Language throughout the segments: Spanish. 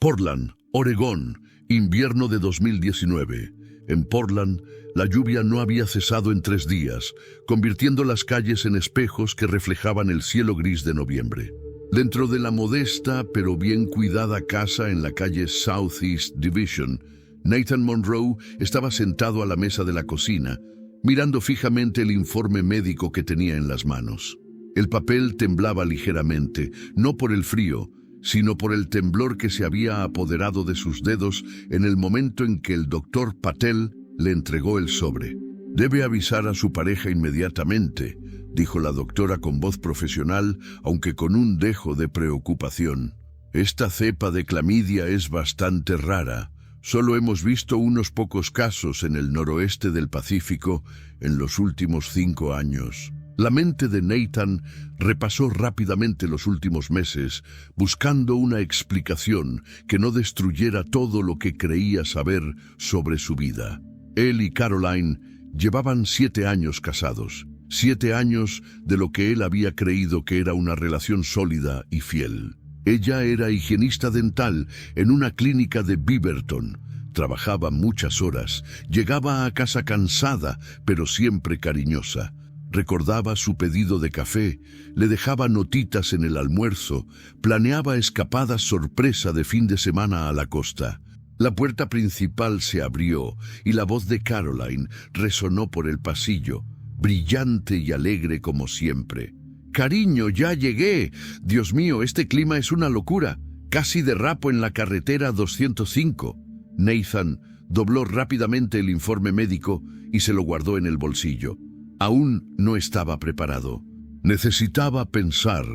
Portland, Oregón, invierno de 2019. En Portland, la lluvia no había cesado en 3 días, convirtiendo las calles en espejos que reflejaban el cielo gris de noviembre. Dentro de la modesta pero bien cuidada casa en la calle Southeast Division, Nathan Monroe estaba sentado a la mesa de la cocina, mirando fijamente el informe médico que tenía en las manos. El papel temblaba ligeramente, no por el frío, sino por el temblor que se había apoderado de sus dedos en el momento en que el doctor Patel le entregó el sobre. «Debe avisar a su pareja inmediatamente», dijo la doctora con voz profesional, aunque con un dejo de preocupación. «Esta cepa de clamidia es bastante rara. Solo hemos visto unos pocos casos en el noroeste del Pacífico en los últimos 5 años». La mente de Nathan repasó rápidamente los últimos meses, buscando una explicación que no destruyera todo lo que creía saber sobre su vida. Él y Caroline llevaban 7 años casados, 7 años de lo que él había creído que era una relación sólida y fiel. Ella era higienista dental en una clínica de Beaverton. Trabajaba muchas horas, llegaba a casa cansada, pero siempre cariñosa. Recordaba su pedido de café, le dejaba notitas en el almuerzo, planeaba escapadas sorpresa de fin de semana a la costa. La puerta principal se abrió y la voz de Caroline resonó por el pasillo, brillante y alegre como siempre. «Cariño, ya llegué. Dios mío, este clima es una locura. Casi derrapo en la carretera 205. Nathan dobló rápidamente el informe médico y se lo guardó en el bolsillo. Aún no estaba preparado. Necesitaba pensar,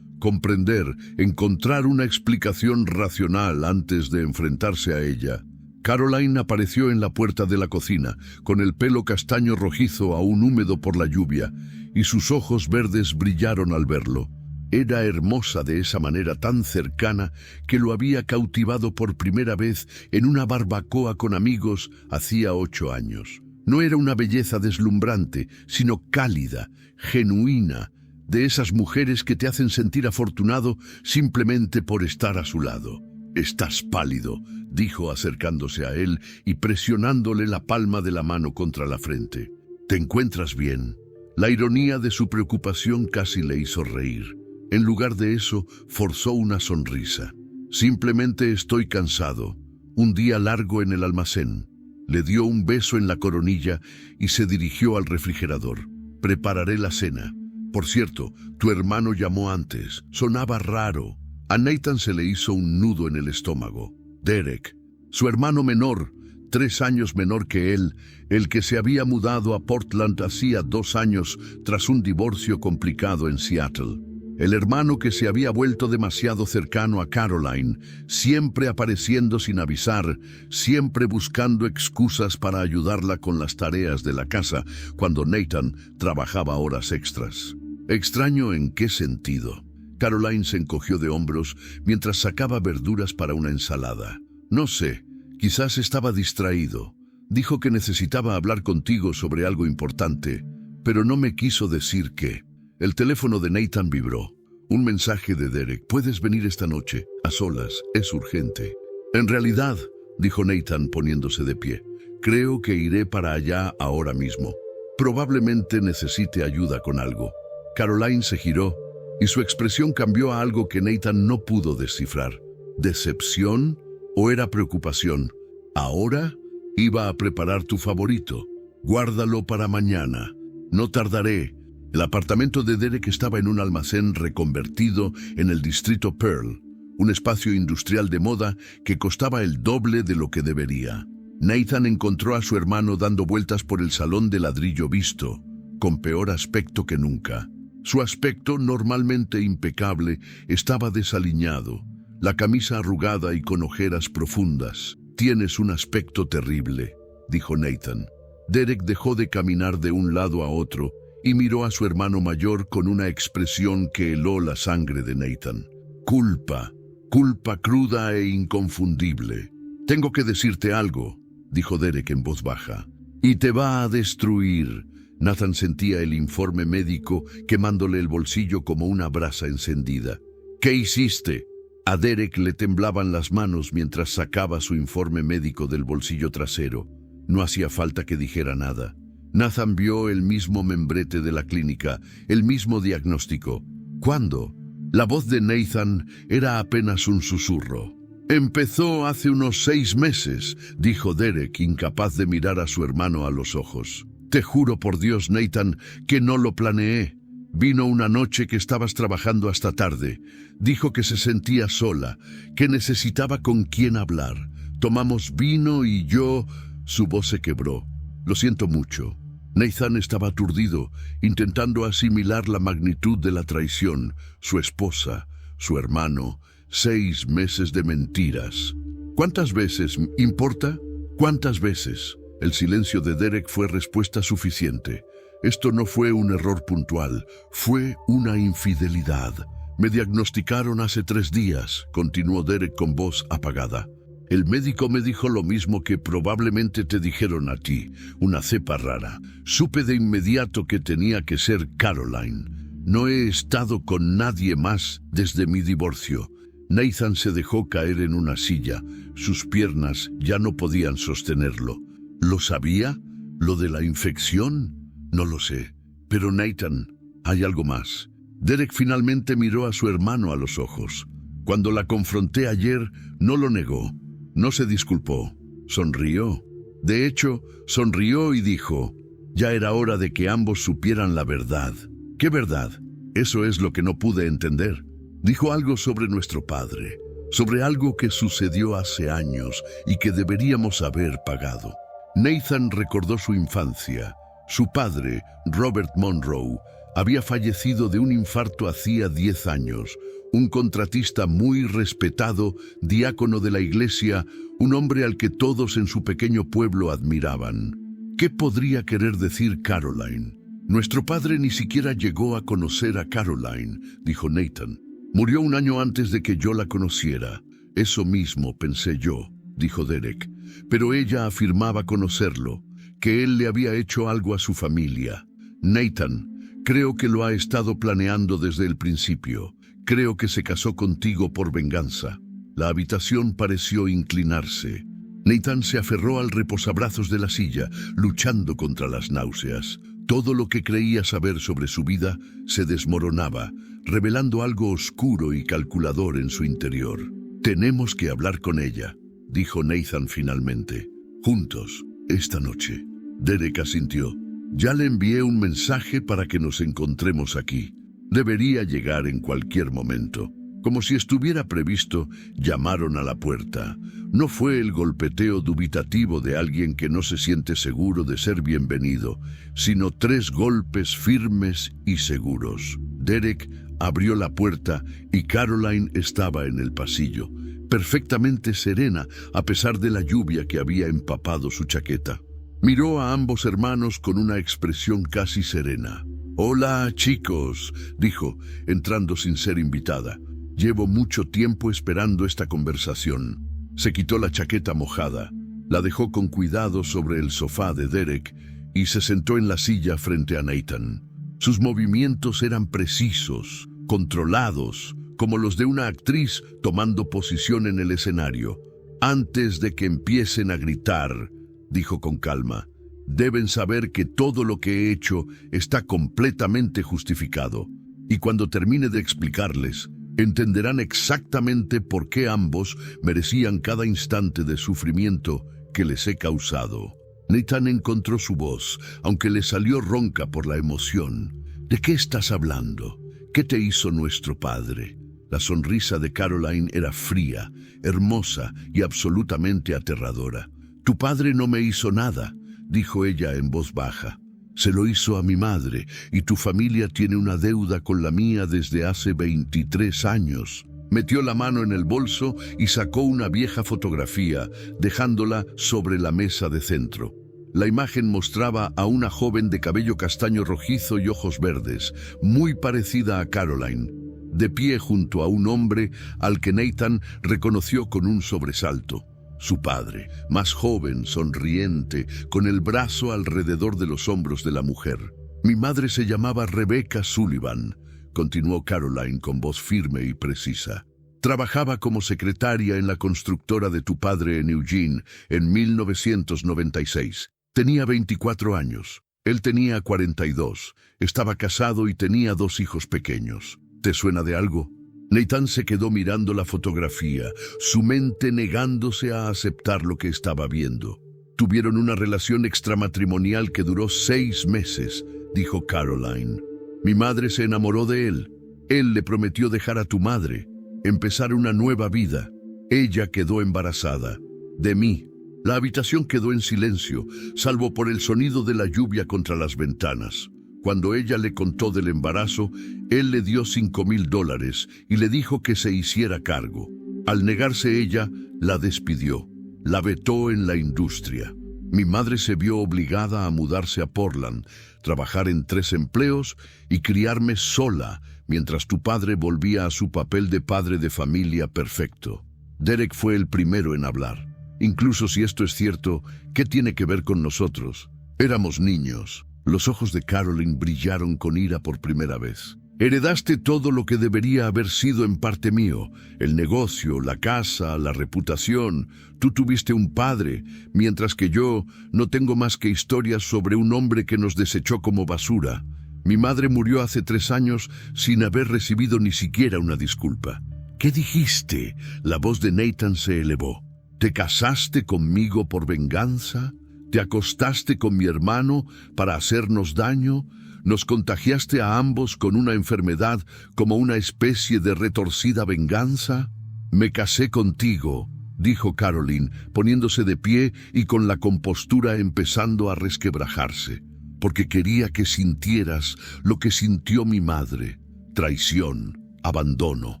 comprender, encontrar una explicación racional antes de enfrentarse a ella. Caroline apareció en la puerta de la cocina, con el pelo castaño rojizo aún húmedo por la lluvia, y sus ojos verdes brillaron al verlo. Era hermosa de esa manera tan cercana que lo había cautivado por primera vez en una barbacoa con amigos hacía 8 años. No era una belleza deslumbrante, sino cálida, genuina, de esas mujeres que te hacen sentir afortunado simplemente por estar a su lado. «Estás pálido», dijo acercándose a él y presionándole la palma de la mano contra la frente. «¿Te encuentras bien?» La ironía de su preocupación casi le hizo reír. En lugar de eso, forzó una sonrisa. «Simplemente estoy cansado. Un día largo en el almacén». Le dio un beso en la coronilla y se dirigió al refrigerador. «Prepararé la cena. Por cierto, tu hermano llamó antes. Sonaba raro». A Nathan se le hizo un nudo en el estómago. Derek, su hermano menor, 3 años menor que él, el que se había mudado a Portland hacía 2 años tras un divorcio complicado en Seattle. El hermano que se había vuelto demasiado cercano a Caroline, siempre apareciendo sin avisar, siempre buscando excusas para ayudarla con las tareas de la casa cuando Nathan trabajaba horas extras. ¿Extraño en qué sentido? Caroline se encogió de hombros mientras sacaba verduras para una ensalada. «No sé, quizás estaba distraído. Dijo que necesitaba hablar contigo sobre algo importante, pero no me quiso decir qué». El teléfono de Nathan vibró. Un mensaje de Derek. «¿Puedes venir esta noche? A solas. Es urgente». «En realidad», dijo Nathan poniéndose de pie, «creo que iré para allá ahora mismo. Probablemente necesite ayuda con algo». Caroline se giró y su expresión cambió a algo que Nathan no pudo descifrar. ¿Decepción o era preocupación? «¿Ahora?» «Iba a preparar tu favorito. Guárdalo para mañana. No tardaré». El apartamento de Derek estaba en un almacén reconvertido en el distrito Pearl, un espacio industrial de moda que costaba el doble de lo que debería. Nathan encontró a su hermano dando vueltas por el salón de ladrillo visto, con peor aspecto que nunca. Su aspecto, normalmente impecable, estaba desaliñado, la camisa arrugada y con ojeras profundas. «Tienes un aspecto terrible», dijo Nathan. Derek dejó de caminar de un lado a otro y miró a su hermano mayor con una expresión que heló la sangre de Nathan. «Culpa, culpa cruda e inconfundible. Tengo que decirte algo», dijo Derek en voz baja. «Y te va a destruir». Nathan sentía el informe médico quemándole el bolsillo como una brasa encendida. «¿Qué hiciste?» A Derek le temblaban las manos mientras sacaba su informe médico del bolsillo trasero. No hacía falta que dijera nada. Nathan vio el mismo membrete de la clínica, el mismo diagnóstico. ¿Cuándo? La voz de Nathan era apenas un susurro. «Empezó hace unos 6 meses», dijo Derek, incapaz de mirar a su hermano a los ojos. «Te juro por Dios, Nathan, que no lo planeé. Vino una noche que estabas trabajando hasta tarde. Dijo que se sentía sola, que necesitaba con quién hablar. Tomamos vino y yo...» Su voz se quebró. «Lo siento mucho». Nathan estaba aturdido, intentando asimilar la magnitud de la traición. Su esposa, su hermano, 6 meses de mentiras. ¿Cuántas veces? ¿Importa? ¿Cuántas veces? El silencio de Derek fue respuesta suficiente. Esto no fue un error puntual, fue una infidelidad. «Me diagnosticaron hace 3 días», continuó Derek con voz apagada. «El médico me dijo lo mismo que probablemente te dijeron a ti, una cepa rara. Supe de inmediato que tenía que ser Caroline. No he estado con nadie más desde mi divorcio». Nathan se dejó caer en una silla. Sus piernas ya no podían sostenerlo. ¿Lo sabía? ¿Lo de la infección? No lo sé. Pero Nathan, hay algo más. Derek finalmente miró a su hermano a los ojos. Cuando la confronté ayer, no lo negó. No se disculpó. Sonrió. De hecho, sonrió y dijo, ya era hora de que ambos supieran la verdad. ¿Qué verdad? Eso es lo que no pude entender. Dijo algo sobre nuestro padre, sobre algo que sucedió hace años y que deberíamos haber pagado. Nathan recordó su infancia. Su padre, Robert Monroe, había fallecido de un infarto hacía 10 años. Un contratista muy respetado, diácono de la iglesia, un hombre al que todos en su pequeño pueblo admiraban. ¿Qué podría querer decir Caroline? Nuestro padre ni siquiera llegó a conocer a Caroline, dijo Nathan. Murió un año antes de que yo la conociera. Eso mismo pensé yo, dijo Derek. Pero ella afirmaba conocerlo, que él le había hecho algo a su familia. Nathan, creo que lo ha estado planeando desde el principio. Creo que se casó contigo por venganza. La habitación pareció inclinarse. Nathan se aferró al reposabrazos de la silla, luchando contra las náuseas. Todo lo que creía saber sobre su vida se desmoronaba, revelando algo oscuro y calculador en su interior. «Tenemos que hablar con ella», dijo Nathan finalmente. «Juntos, esta noche». Derek asintió. «Ya le envié un mensaje para que nos encontremos aquí. Debería llegar en cualquier momento». Como si estuviera previsto, llamaron a la puerta. No fue el golpeteo dubitativo de alguien que no se siente seguro de ser bienvenido, sino 3 golpes firmes y seguros. Derek abrió la puerta y Caroline estaba en el pasillo, perfectamente serena a pesar de la lluvia que había empapado su chaqueta. Miró a ambos hermanos con una expresión casi serena. «Hola, chicos», dijo, entrando sin ser invitada. «Llevo mucho tiempo esperando esta conversación». Se quitó la chaqueta mojada, la dejó con cuidado sobre el sofá de Derek y se sentó en la silla frente a Nathan. Sus movimientos eran precisos, controlados, como los de una actriz tomando posición en el escenario. «Antes de que empiecen a gritar», dijo con calma, «deben saber que todo lo que he hecho está completamente justificado. Y cuando termine de explicarles, entenderán exactamente por qué ambos merecían cada instante de sufrimiento que les he causado». Nathan encontró su voz, aunque le salió ronca por la emoción. «¿De qué estás hablando? ¿Qué te hizo nuestro padre?» La sonrisa de Caroline era fría, hermosa y absolutamente aterradora. «Tu padre no me hizo nada», dijo ella en voz baja. «Se lo hizo a mi madre, y tu familia tiene una deuda con la mía desde hace 23 años. Metió la mano en el bolso y sacó una vieja fotografía, dejándola sobre la mesa de centro. La imagen mostraba a una joven de cabello castaño rojizo y ojos verdes, muy parecida a Caroline, de pie junto a un hombre al que Nathan reconoció con un sobresalto. Su padre, más joven, sonriente, con el brazo alrededor de los hombros de la mujer. «Mi madre se llamaba Rebecca Sullivan», continuó Caroline con voz firme y precisa. Trabajaba como secretaria en la constructora de tu padre en Eugene en 1996. Tenía 24 años. Él tenía 42. Estaba casado y tenía 2 hijos pequeños. ¿Te suena de algo? Nathan se quedó mirando la fotografía, su mente negándose a aceptar lo que estaba viendo. Tuvieron una relación extramatrimonial que duró 6 meses, dijo Caroline. Mi madre se enamoró de él. Él le prometió dejar a tu madre, empezar una nueva vida. Ella quedó embarazada. De mí. La habitación quedó en silencio, salvo por el sonido de la lluvia contra las ventanas. Cuando ella le contó del embarazo, él le dio $5,000 y le dijo que se hiciera cargo. Al negarse ella, la despidió. La vetó en la industria. Mi madre se vio obligada a mudarse a Portland, trabajar en 3 empleos y criarme sola, mientras tu padre volvía a su papel de padre de familia perfecto. Derek fue el primero en hablar. Incluso si esto es cierto, ¿qué tiene que ver con nosotros? Éramos niños. Los ojos de Caroline brillaron con ira por primera vez. Heredaste todo lo que debería haber sido en parte mío. El negocio, la casa, la reputación. Tú tuviste un padre, mientras que yo no tengo más que historias sobre un hombre que nos desechó como basura. Mi madre murió hace 3 años sin haber recibido ni siquiera una disculpa. ¿Qué dijiste? La voz de Nathan se elevó. ¿Te casaste conmigo por venganza? ¿Te acostaste con mi hermano para hacernos daño? ¿Nos contagiaste a ambos con una enfermedad como una especie de retorcida venganza? Me casé contigo, dijo Caroline, poniéndose de pie y con la compostura empezando a resquebrajarse, porque quería que sintieras lo que sintió mi madre: traición, abandono.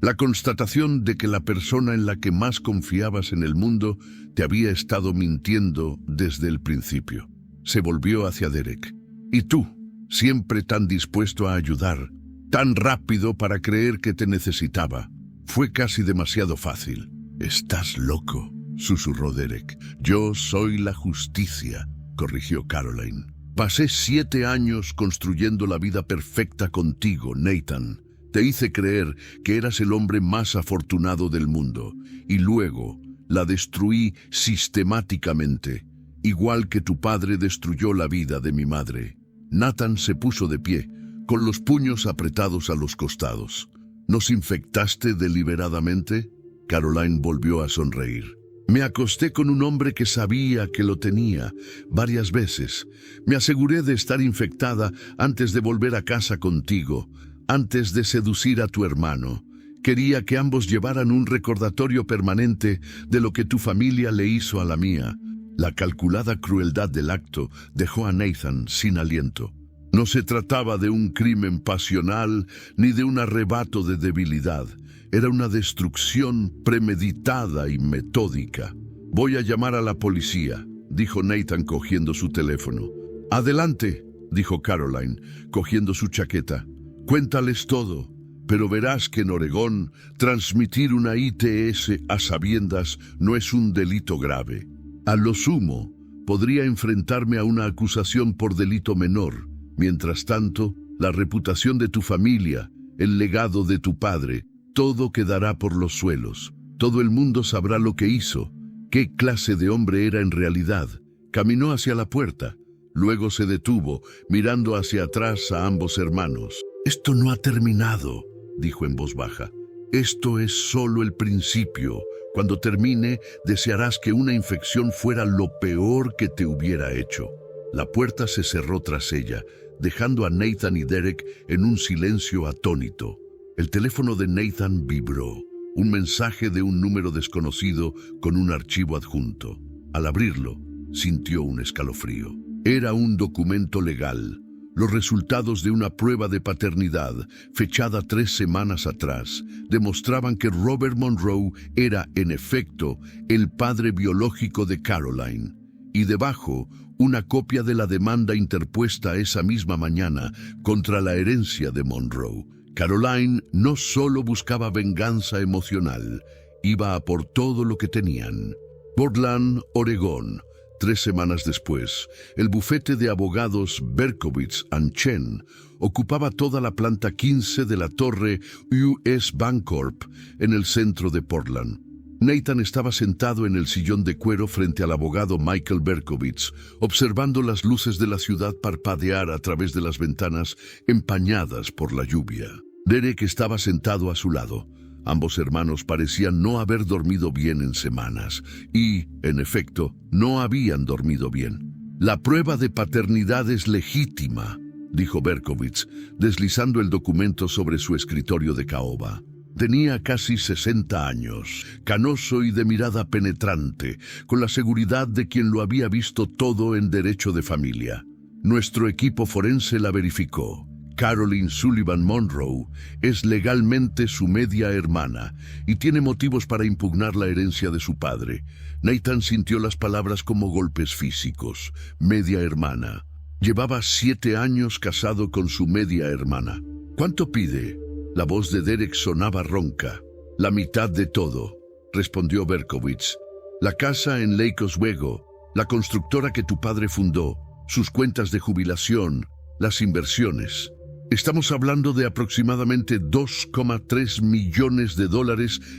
La constatación de que la persona en la que más confiabas en el mundo te había estado mintiendo desde el principio. Se volvió hacia Derek. ¿Y tú? Siempre tan dispuesto a ayudar, tan rápido para creer que te necesitaba. Fue casi demasiado fácil. «Estás loco», susurró Derek. «Yo soy la justicia», corrigió Caroline. «Pasé 7 años construyendo la vida perfecta contigo, Nathan. Te hice creer que eras el hombre más afortunado del mundo, y luego la destruí sistemáticamente, igual que tu padre destruyó la vida de mi madre». Nathan se puso de pie, con los puños apretados a los costados. ¿Nos infectaste deliberadamente? Caroline volvió a sonreír. Me acosté con un hombre que sabía que lo tenía varias veces. Me aseguré de estar infectada antes de volver a casa contigo, antes de seducir a tu hermano. Quería que ambos llevaran un recordatorio permanente de lo que tu familia le hizo a la mía. La calculada crueldad del acto dejó a Nathan sin aliento. No se trataba de un crimen pasional ni de un arrebato de debilidad. Era una destrucción premeditada y metódica. «Voy a llamar a la policía», dijo Nathan cogiendo su teléfono. «Adelante», dijo Caroline, cogiendo su chaqueta. «Cuéntales todo, pero verás que en Oregón transmitir una ITS a sabiendas no es un delito grave. A lo sumo, podría enfrentarme a una acusación por delito menor. Mientras tanto, la reputación de tu familia, el legado de tu padre, todo quedará por los suelos. Todo el mundo sabrá lo que hizo, qué clase de hombre era en realidad». Caminó hacia la puerta. Luego se detuvo, mirando hacia atrás a ambos hermanos. «Esto no ha terminado», dijo en voz baja. «Esto es solo el principio. Cuando termine, desearás que una infección fuera lo peor que te hubiera hecho». La puerta se cerró tras ella, dejando a Nathan y Derek en un silencio atónito. El teléfono de Nathan vibró, un mensaje de un número desconocido con un archivo adjunto. Al abrirlo, sintió un escalofrío. Era un documento legal, los resultados de una prueba de paternidad, fechada 3 semanas atrás, demostraban que Robert Monroe era, en efecto, el padre biológico de Caroline. Y debajo, una copia de la demanda interpuesta esa misma mañana contra la herencia de Monroe. Caroline no solo buscaba venganza emocional, iba a por todo lo que tenían. Portland, Oregón, 3 semanas después, el bufete de abogados Berkowitz & Chen ocupaba toda la planta 15 de la torre US Bancorp en el centro de Portland. Nathan estaba sentado en el sillón de cuero frente al abogado Michael Berkowitz, observando las luces de la ciudad parpadear a través de las ventanas empañadas por la lluvia. Derek estaba sentado a su lado. Ambos hermanos parecían no haber dormido bien en semanas y, en efecto, no habían dormido bien. «La prueba de paternidad es legítima», dijo Berkowitz, deslizando el documento sobre su escritorio de caoba. Tenía casi 60 años, canoso y de mirada penetrante, con la seguridad de quien lo había visto todo en derecho de familia. Nuestro equipo forense la verificó. Caroline Sullivan Monroe es legalmente su media hermana y tiene motivos para impugnar la herencia de su padre. Nathan sintió las palabras como golpes físicos. Media hermana. Llevaba 7 años casado con su media hermana. ¿Cuánto pide? La voz de Derek sonaba ronca. «La mitad de todo», respondió Berkowitz. «La casa en Lake Oswego, la constructora que tu padre fundó, sus cuentas de jubilación, las inversiones. Estamos hablando de aproximadamente $2,3 millones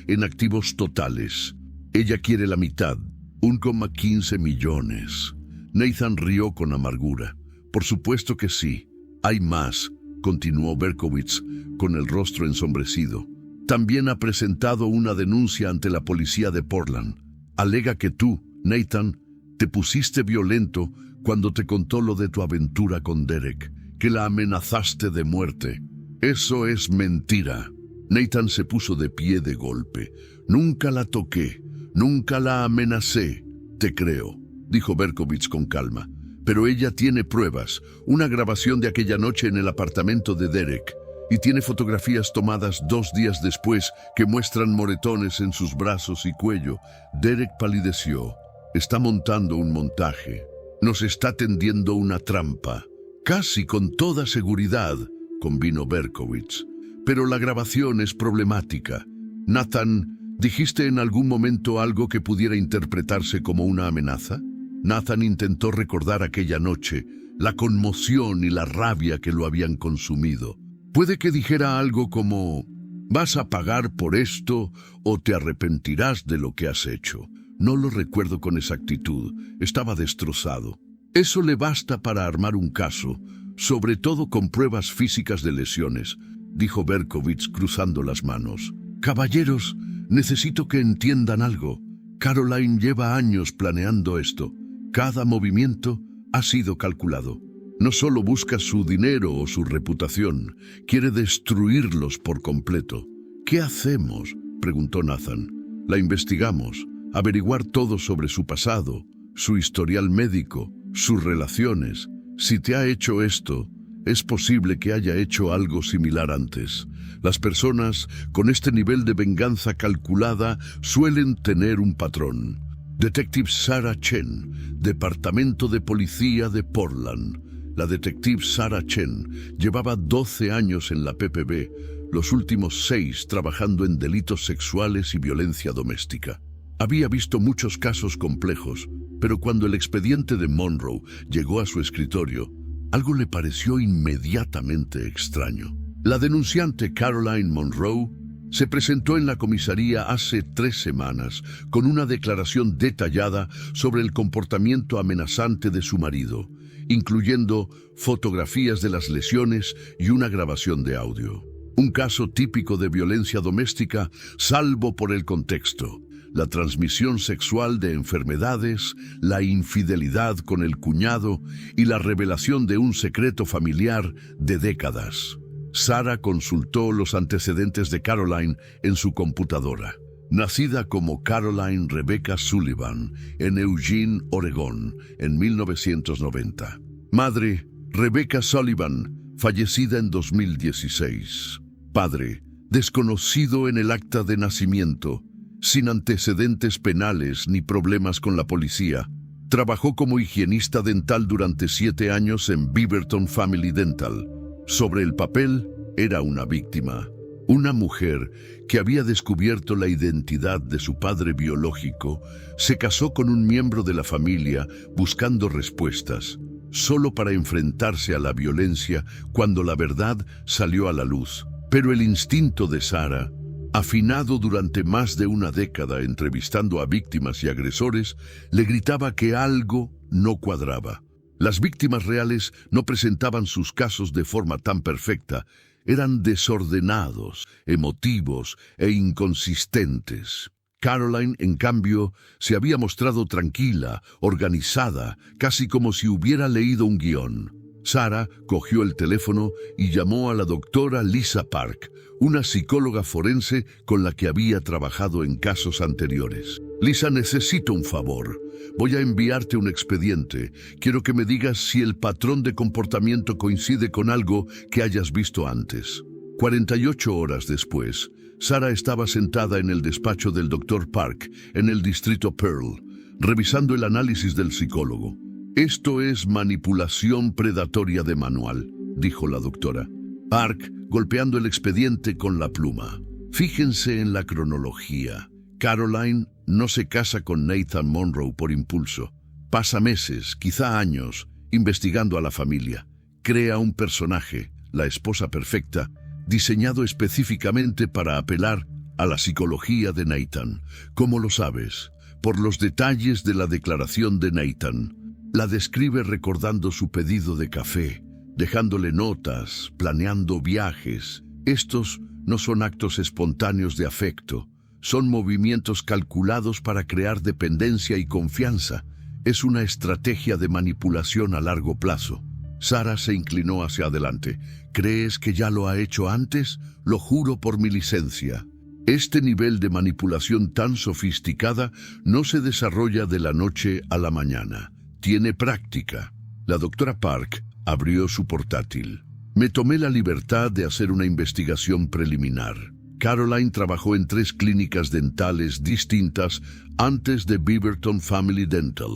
en activos totales. Ella quiere la mitad, 1,15 millones. Nathan rió con amargura. «Por supuesto que sí. Hay más», continuó Berkowitz, con el rostro ensombrecido. «También ha presentado una denuncia ante la policía de Portland. Alega que tú, Nathan, te pusiste violento cuando te contó lo de tu aventura con Derek, que la amenazaste de muerte. Eso es mentira». Nathan se puso de pie de golpe. «Nunca la toqué, nunca la amenacé». «Te creo», dijo Berkowitz con calma. «Pero ella tiene pruebas, una grabación de aquella noche en el apartamento de Derek, y tiene fotografías tomadas 2 días después que muestran moretones en sus brazos y cuello». Derek palideció. «Está montando un montaje. Nos está tendiendo una trampa». «Casi con toda seguridad», convino Berkowitz. «Pero la grabación es problemática. Nathan, ¿dijiste en algún momento algo que pudiera interpretarse como una amenaza?» Nathan intentó recordar aquella noche, la conmoción y la rabia que lo habían consumido. Puede que dijera algo como: «Vas a pagar por esto o te arrepentirás de lo que has hecho». No lo recuerdo con exactitud, estaba destrozado. «Eso le basta para armar un caso, sobre todo con pruebas físicas de lesiones», dijo Berkowitz cruzando las manos. «Caballeros, necesito que entiendan algo. Caroline lleva años planeando esto. Cada movimiento ha sido calculado. No solo busca su dinero o su reputación, quiere destruirlos por completo». «¿Qué hacemos?», preguntó Nathan. «La investigamos, averiguar todo sobre su pasado, su historial médico, sus relaciones. Si te ha hecho esto, es posible que haya hecho algo similar antes. Las personas con este nivel de venganza calculada suelen tener un patrón». Detective Sarah Chen, Departamento de Policía de Portland. La detective Sarah Chen llevaba 12 años en la PPB, los últimos 6 trabajando en delitos sexuales y violencia doméstica. Había visto muchos casos complejos, pero cuando el expediente de Monroe llegó a su escritorio, algo le pareció inmediatamente extraño. La denunciante Caroline Monroe se presentó en la comisaría hace 3 semanas con una declaración detallada sobre el comportamiento amenazante de su marido, incluyendo fotografías de las lesiones y una grabación de audio. Un caso típico de violencia doméstica, salvo por el contexto: la transmisión sexual de enfermedades, la infidelidad con el cuñado y la revelación de un secreto familiar de décadas. Sarah consultó los antecedentes de Caroline en su computadora. Nacida como Caroline Rebecca Sullivan en Eugene, Oregón, en 1990. Madre, Rebecca Sullivan, fallecida en 2016. Padre, desconocido en el acta de nacimiento, sin antecedentes penales ni problemas con la policía. Trabajó como higienista dental durante 7 años en Beaverton Family Dental. Sobre el papel, era una víctima. Una mujer que había descubierto la identidad de su padre biológico se casó con un miembro de la familia buscando respuestas, solo para enfrentarse a la violencia cuando la verdad salió a la luz. Pero el instinto de Sarah, afinado durante más de una década entrevistando a víctimas y agresores, le gritaba que algo no cuadraba. Las víctimas reales no presentaban sus casos de forma tan perfecta. Eran desordenados, emotivos e inconsistentes. Caroline, en cambio, se había mostrado tranquila, organizada, casi como si hubiera leído un guión. Sarah cogió el teléfono y llamó a la doctora Lisa Park, una psicóloga forense con la que había trabajado en casos anteriores. Lisa, necesito un favor. Voy a enviarte un expediente. Quiero que me digas si el patrón de comportamiento coincide con algo que hayas visto antes. 48 horas después, Sarah estaba sentada en el despacho del Dr. Park, en el distrito Pearl, revisando el análisis del psicólogo. Esto es manipulación predatoria de manual, dijo la doctora. Park, golpeando el expediente con la pluma. Fíjense en la cronología. Caroline no se casa con Nathan Monroe por impulso. Pasa meses, quizá años, investigando a la familia. Crea un personaje, la esposa perfecta, diseñado específicamente para apelar a la psicología de Nathan. ¿Cómo lo sabes? Por los detalles de la declaración de Nathan. La describe recordando su pedido de café, dejándole notas, planeando viajes. Estos no son actos espontáneos de afecto. Son movimientos calculados para crear dependencia y confianza. Es una estrategia de manipulación a largo plazo. Sarah se inclinó hacia adelante. ¿Crees que ya lo ha hecho antes? Lo juro por mi licencia. Este nivel de manipulación tan sofisticada no se desarrolla de la noche a la mañana. Tiene práctica. La doctora Park abrió su portátil. Me tomé la libertad de hacer una investigación preliminar. Caroline trabajó en 3 clínicas dentales distintas antes de Beaverton Family Dental.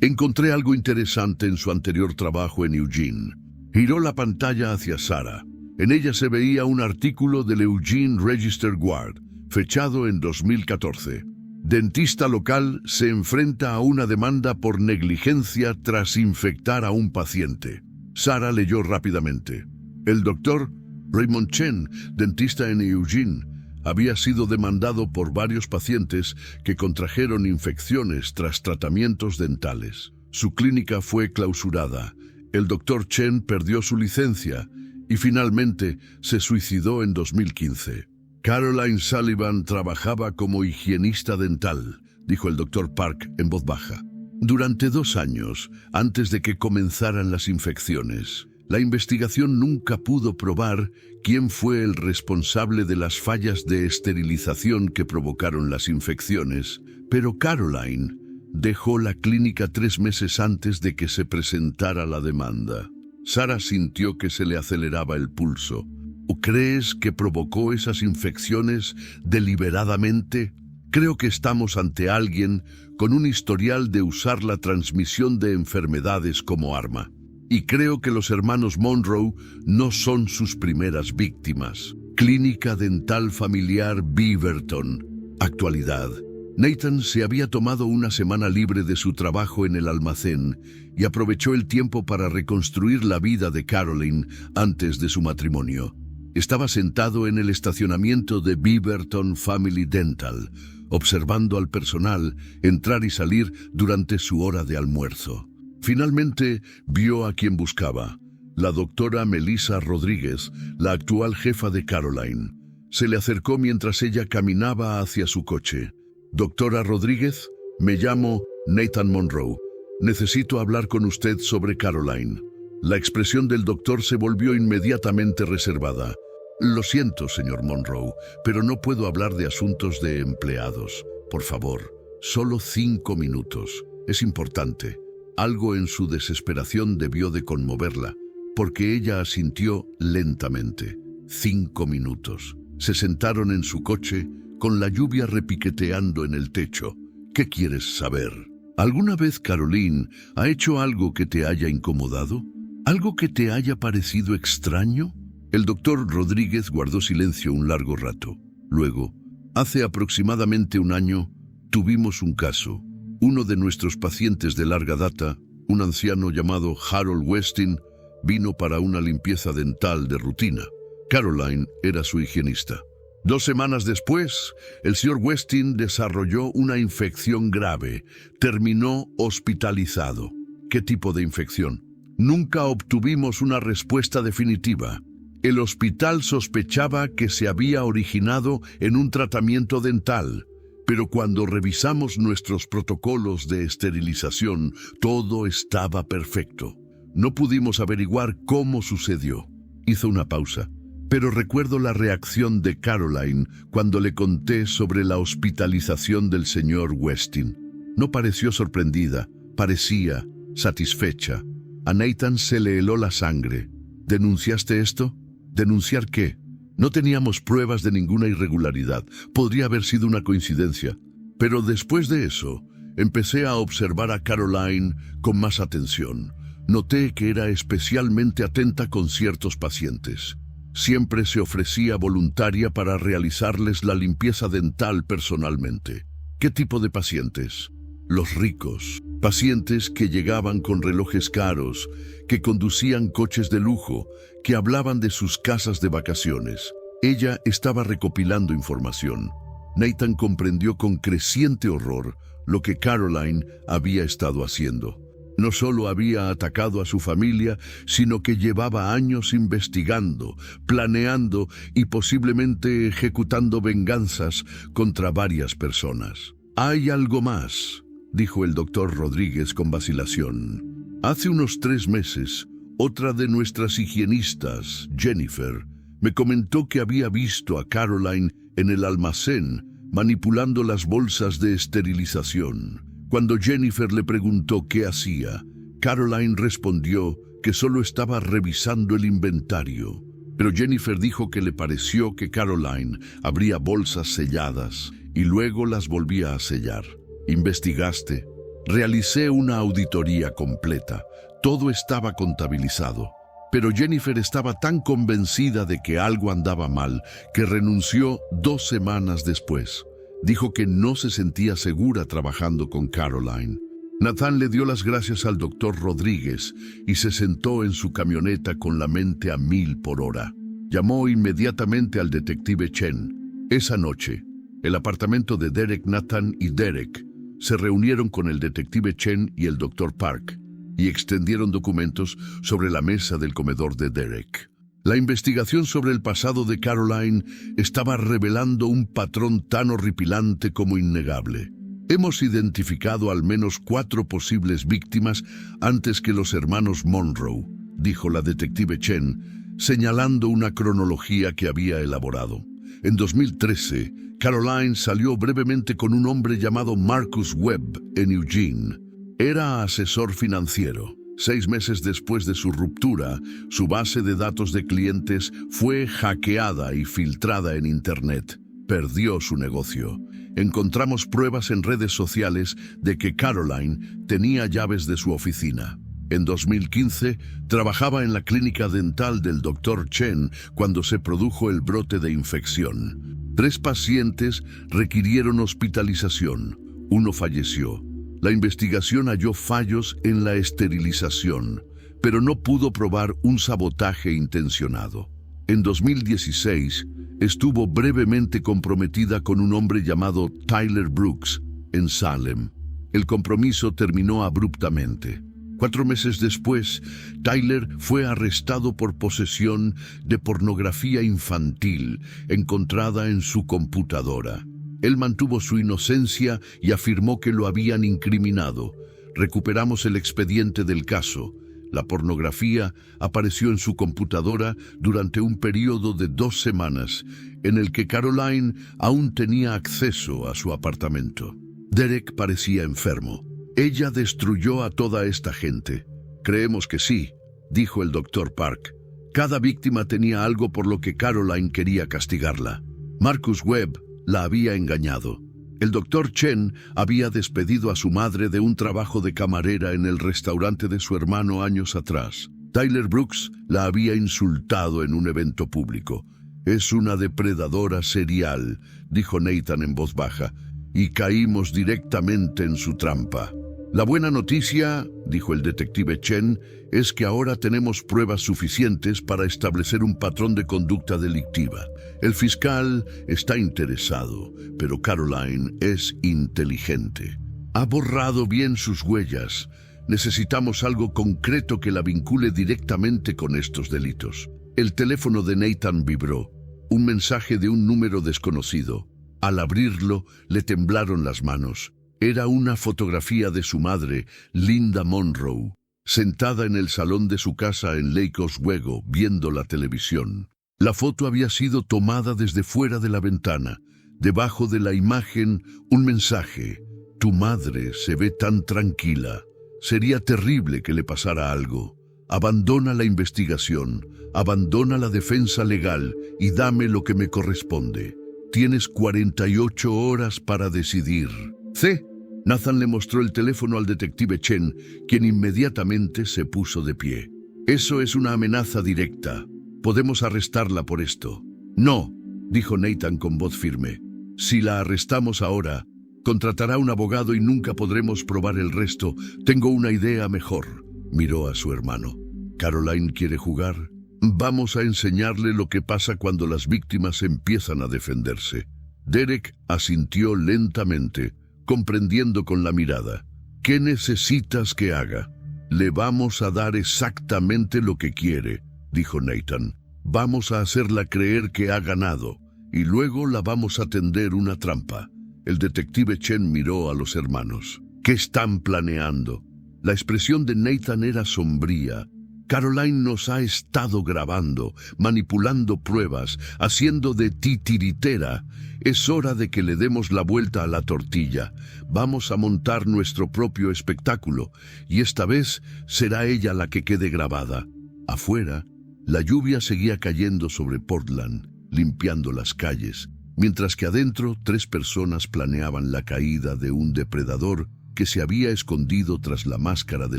Encontré algo interesante en su anterior trabajo en Eugene. Giró la pantalla hacia Sarah. En ella se veía un artículo del Eugene Register Guard, fechado en 2014. Dentista local se enfrenta a una demanda por negligencia tras infectar a un paciente. Sarah leyó rápidamente. El doctor Raymond Chen, dentista en Eugene, había sido demandado por varios pacientes que contrajeron infecciones tras tratamientos dentales. Su clínica fue clausurada. El doctor Chen perdió su licencia y finalmente se suicidó en 2015. Caroline Sullivan trabajaba como higienista dental, dijo el doctor Park en voz baja. Durante 2 años, antes de que comenzaran las infecciones, la investigación nunca pudo probar quién fue el responsable de las fallas de esterilización que provocaron las infecciones, pero Caroline dejó la clínica 3 meses antes de que se presentara la demanda. Sarah sintió que se le aceleraba el pulso. ¿O crees que provocó esas infecciones deliberadamente? Creo que estamos ante alguien con un historial de usar la transmisión de enfermedades como arma. Y creo que los hermanos Monroe no son sus primeras víctimas. Clínica Dental Familiar Beaverton. Actualidad. Nathan se había tomado una semana libre de su trabajo en el almacén y aprovechó el tiempo para reconstruir la vida de Caroline antes de su matrimonio. Estaba sentado en el estacionamiento de Beaverton Family Dental, observando al personal entrar y salir durante su hora de almuerzo. Finalmente vio a quien buscaba, la doctora Melissa Rodríguez, la actual jefa de Caroline. Se le acercó mientras ella caminaba hacia su coche. Doctora Rodríguez, me llamo Nathan Monroe. Necesito hablar con usted sobre Caroline. La expresión del doctor se volvió inmediatamente reservada. Lo siento, señor Monroe, pero no puedo hablar de asuntos de empleados. Por favor, solo 5 minutos. Es importante. Algo en su desesperación debió de conmoverla, porque ella asintió lentamente. 5 minutos. Se sentaron en su coche, con la lluvia repiqueteando en el techo. ¿Qué quieres saber? ¿Alguna vez Caroline ha hecho algo que te haya incomodado? ¿Algo que te haya parecido extraño? El doctor Rodríguez guardó silencio un largo rato. Luego, hace aproximadamente un año, tuvimos un caso. Uno de nuestros pacientes de larga data, un anciano llamado Harold Westin, vino para una limpieza dental de rutina. Caroline era su higienista. 2 semanas después, el señor Westin desarrolló una infección grave. Terminó hospitalizado. ¿Qué tipo de infección? Nunca obtuvimos una respuesta definitiva. El hospital sospechaba que se había originado en un tratamiento dental, pero cuando revisamos nuestros protocolos de esterilización, todo estaba perfecto. No pudimos averiguar cómo sucedió. Hizo una pausa, pero recuerdo la reacción de Caroline cuando le conté sobre la hospitalización del señor Westin. No pareció sorprendida, parecía satisfecha. A Nathan se le heló la sangre. ¿Denunciaste esto? ¿Denunciar qué? No teníamos pruebas de ninguna irregularidad. Podría haber sido una coincidencia. Pero después de eso, empecé a observar a Caroline con más atención. Noté que era especialmente atenta con ciertos pacientes. Siempre se ofrecía voluntaria para realizarles la limpieza dental personalmente. ¿Qué tipo de pacientes? Los ricos. Pacientes que llegaban con relojes caros, que conducían coches de lujo, que hablaban de sus casas de vacaciones. Ella estaba recopilando información. Nathan comprendió con creciente horror lo que Caroline había estado haciendo. No solo había atacado a su familia, sino que llevaba años investigando, planeando y posiblemente ejecutando venganzas contra varias personas. «Hay algo más», dijo el doctor Rodríguez con vacilación. «Hace unos 3 meses, otra de nuestras higienistas, Jennifer, me comentó que había visto a Caroline en el almacén manipulando las bolsas de esterilización. Cuando Jennifer le preguntó qué hacía, Caroline respondió que solo estaba revisando el inventario. Pero Jennifer dijo que le pareció que Caroline abría bolsas selladas y luego las volvía a sellar. ¿Investigaste? Realicé una auditoría completa. Todo estaba contabilizado. Pero Jennifer estaba tan convencida de que algo andaba mal que renunció 2 semanas después. Dijo que no se sentía segura trabajando con Caroline. Nathan le dio las gracias al doctor Rodríguez y se sentó en su camioneta con la mente a 1000 por hora. Llamó inmediatamente al detective Chen. Esa noche, el apartamento de Derek, Nathan y Derek se reunieron con el detective Chen y el doctor Park y extendieron documentos sobre la mesa del comedor de Derek. La investigación sobre el pasado de Caroline estaba revelando un patrón tan horripilante como innegable. Hemos identificado al menos 4 posibles víctimas antes que los hermanos Monroe, dijo la detective Chen, señalando una cronología que había elaborado. En 2013, Caroline salió brevemente con un hombre llamado Marcus Webb en Eugene. Era asesor financiero. 6 meses después de su ruptura, su base de datos de clientes fue hackeada y filtrada en Internet. Perdió su negocio. Encontramos pruebas en redes sociales de que Caroline tenía llaves de su oficina. En 2015, trabajaba en la clínica dental del Dr. Chen cuando se produjo el brote de infección. 3 pacientes requirieron hospitalización. 1 falleció. La investigación halló fallos en la esterilización, pero no pudo probar un sabotaje intencionado. En 2016, estuvo brevemente comprometida con un hombre llamado Tyler Brooks en Salem. El compromiso terminó abruptamente. 4 meses después, Tyler fue arrestado por posesión de pornografía infantil encontrada en su computadora. Él mantuvo su inocencia y afirmó que lo habían incriminado. Recuperamos el expediente del caso. La pornografía apareció en su computadora durante un periodo de 2 semanas, en el que Caroline aún tenía acceso a su apartamento. Derek parecía enfermo. Ella destruyó a toda esta gente. Creemos que sí, dijo el doctor Park. Cada víctima tenía algo por lo que Caroline quería castigarla. Marcus Webb la había engañado. El doctor Chen había despedido a su madre de un trabajo de camarera en el restaurante de su hermano años atrás. Tyler Brooks la había insultado en un evento público. «Es una depredadora serial», dijo Nathan en voz baja, «y caímos directamente en su trampa». «La buena noticia», dijo el detective Chen, «es que ahora tenemos pruebas suficientes para establecer un patrón de conducta delictiva. El fiscal está interesado, pero Caroline es inteligente. Ha borrado bien sus huellas. Necesitamos algo concreto que la vincule directamente con estos delitos». El teléfono de Nathan vibró. Un mensaje de un número desconocido. Al abrirlo, le temblaron las manos. Era una fotografía de su madre, Linda Monroe, sentada en el salón de su casa en Lake Oswego, viendo la televisión. La foto había sido tomada desde fuera de la ventana. Debajo de la imagen, un mensaje. «Tu madre se ve tan tranquila. Sería terrible que le pasara algo. Abandona la investigación, abandona la defensa legal y dame lo que me corresponde. Tienes 48 horas para decidir». «¿Sí?» Nathan le mostró el teléfono al detective Chen, quien inmediatamente se puso de pie. «Eso es una amenaza directa. Podemos arrestarla por esto». «No», dijo Nathan con voz firme. «Si la arrestamos ahora, contratará un abogado y nunca podremos probar el resto. Tengo una idea mejor». Miró a su hermano. «¿Caroline quiere jugar? Vamos a enseñarle lo que pasa cuando las víctimas empiezan a defenderse». Derek asintió lentamente, comprendiendo con la mirada. «¿Qué necesitas que haga?» «Le vamos a dar exactamente lo que quiere», dijo Nathan. «Vamos a hacerla creer que ha ganado, y luego la vamos a tender una trampa». El detective Chen miró a los hermanos. «¿Qué están planeando?» La expresión de Nathan era sombría. «Caroline nos ha estado grabando, manipulando pruebas, haciendo de titiritera. Es hora de que le demos la vuelta a la tortilla. Vamos a montar nuestro propio espectáculo, y esta vez será ella la que quede grabada». Afuera, la lluvia seguía cayendo sobre Portland, limpiando las calles, mientras que adentro 3 personas planeaban la caída de un depredador que se había escondido tras la máscara de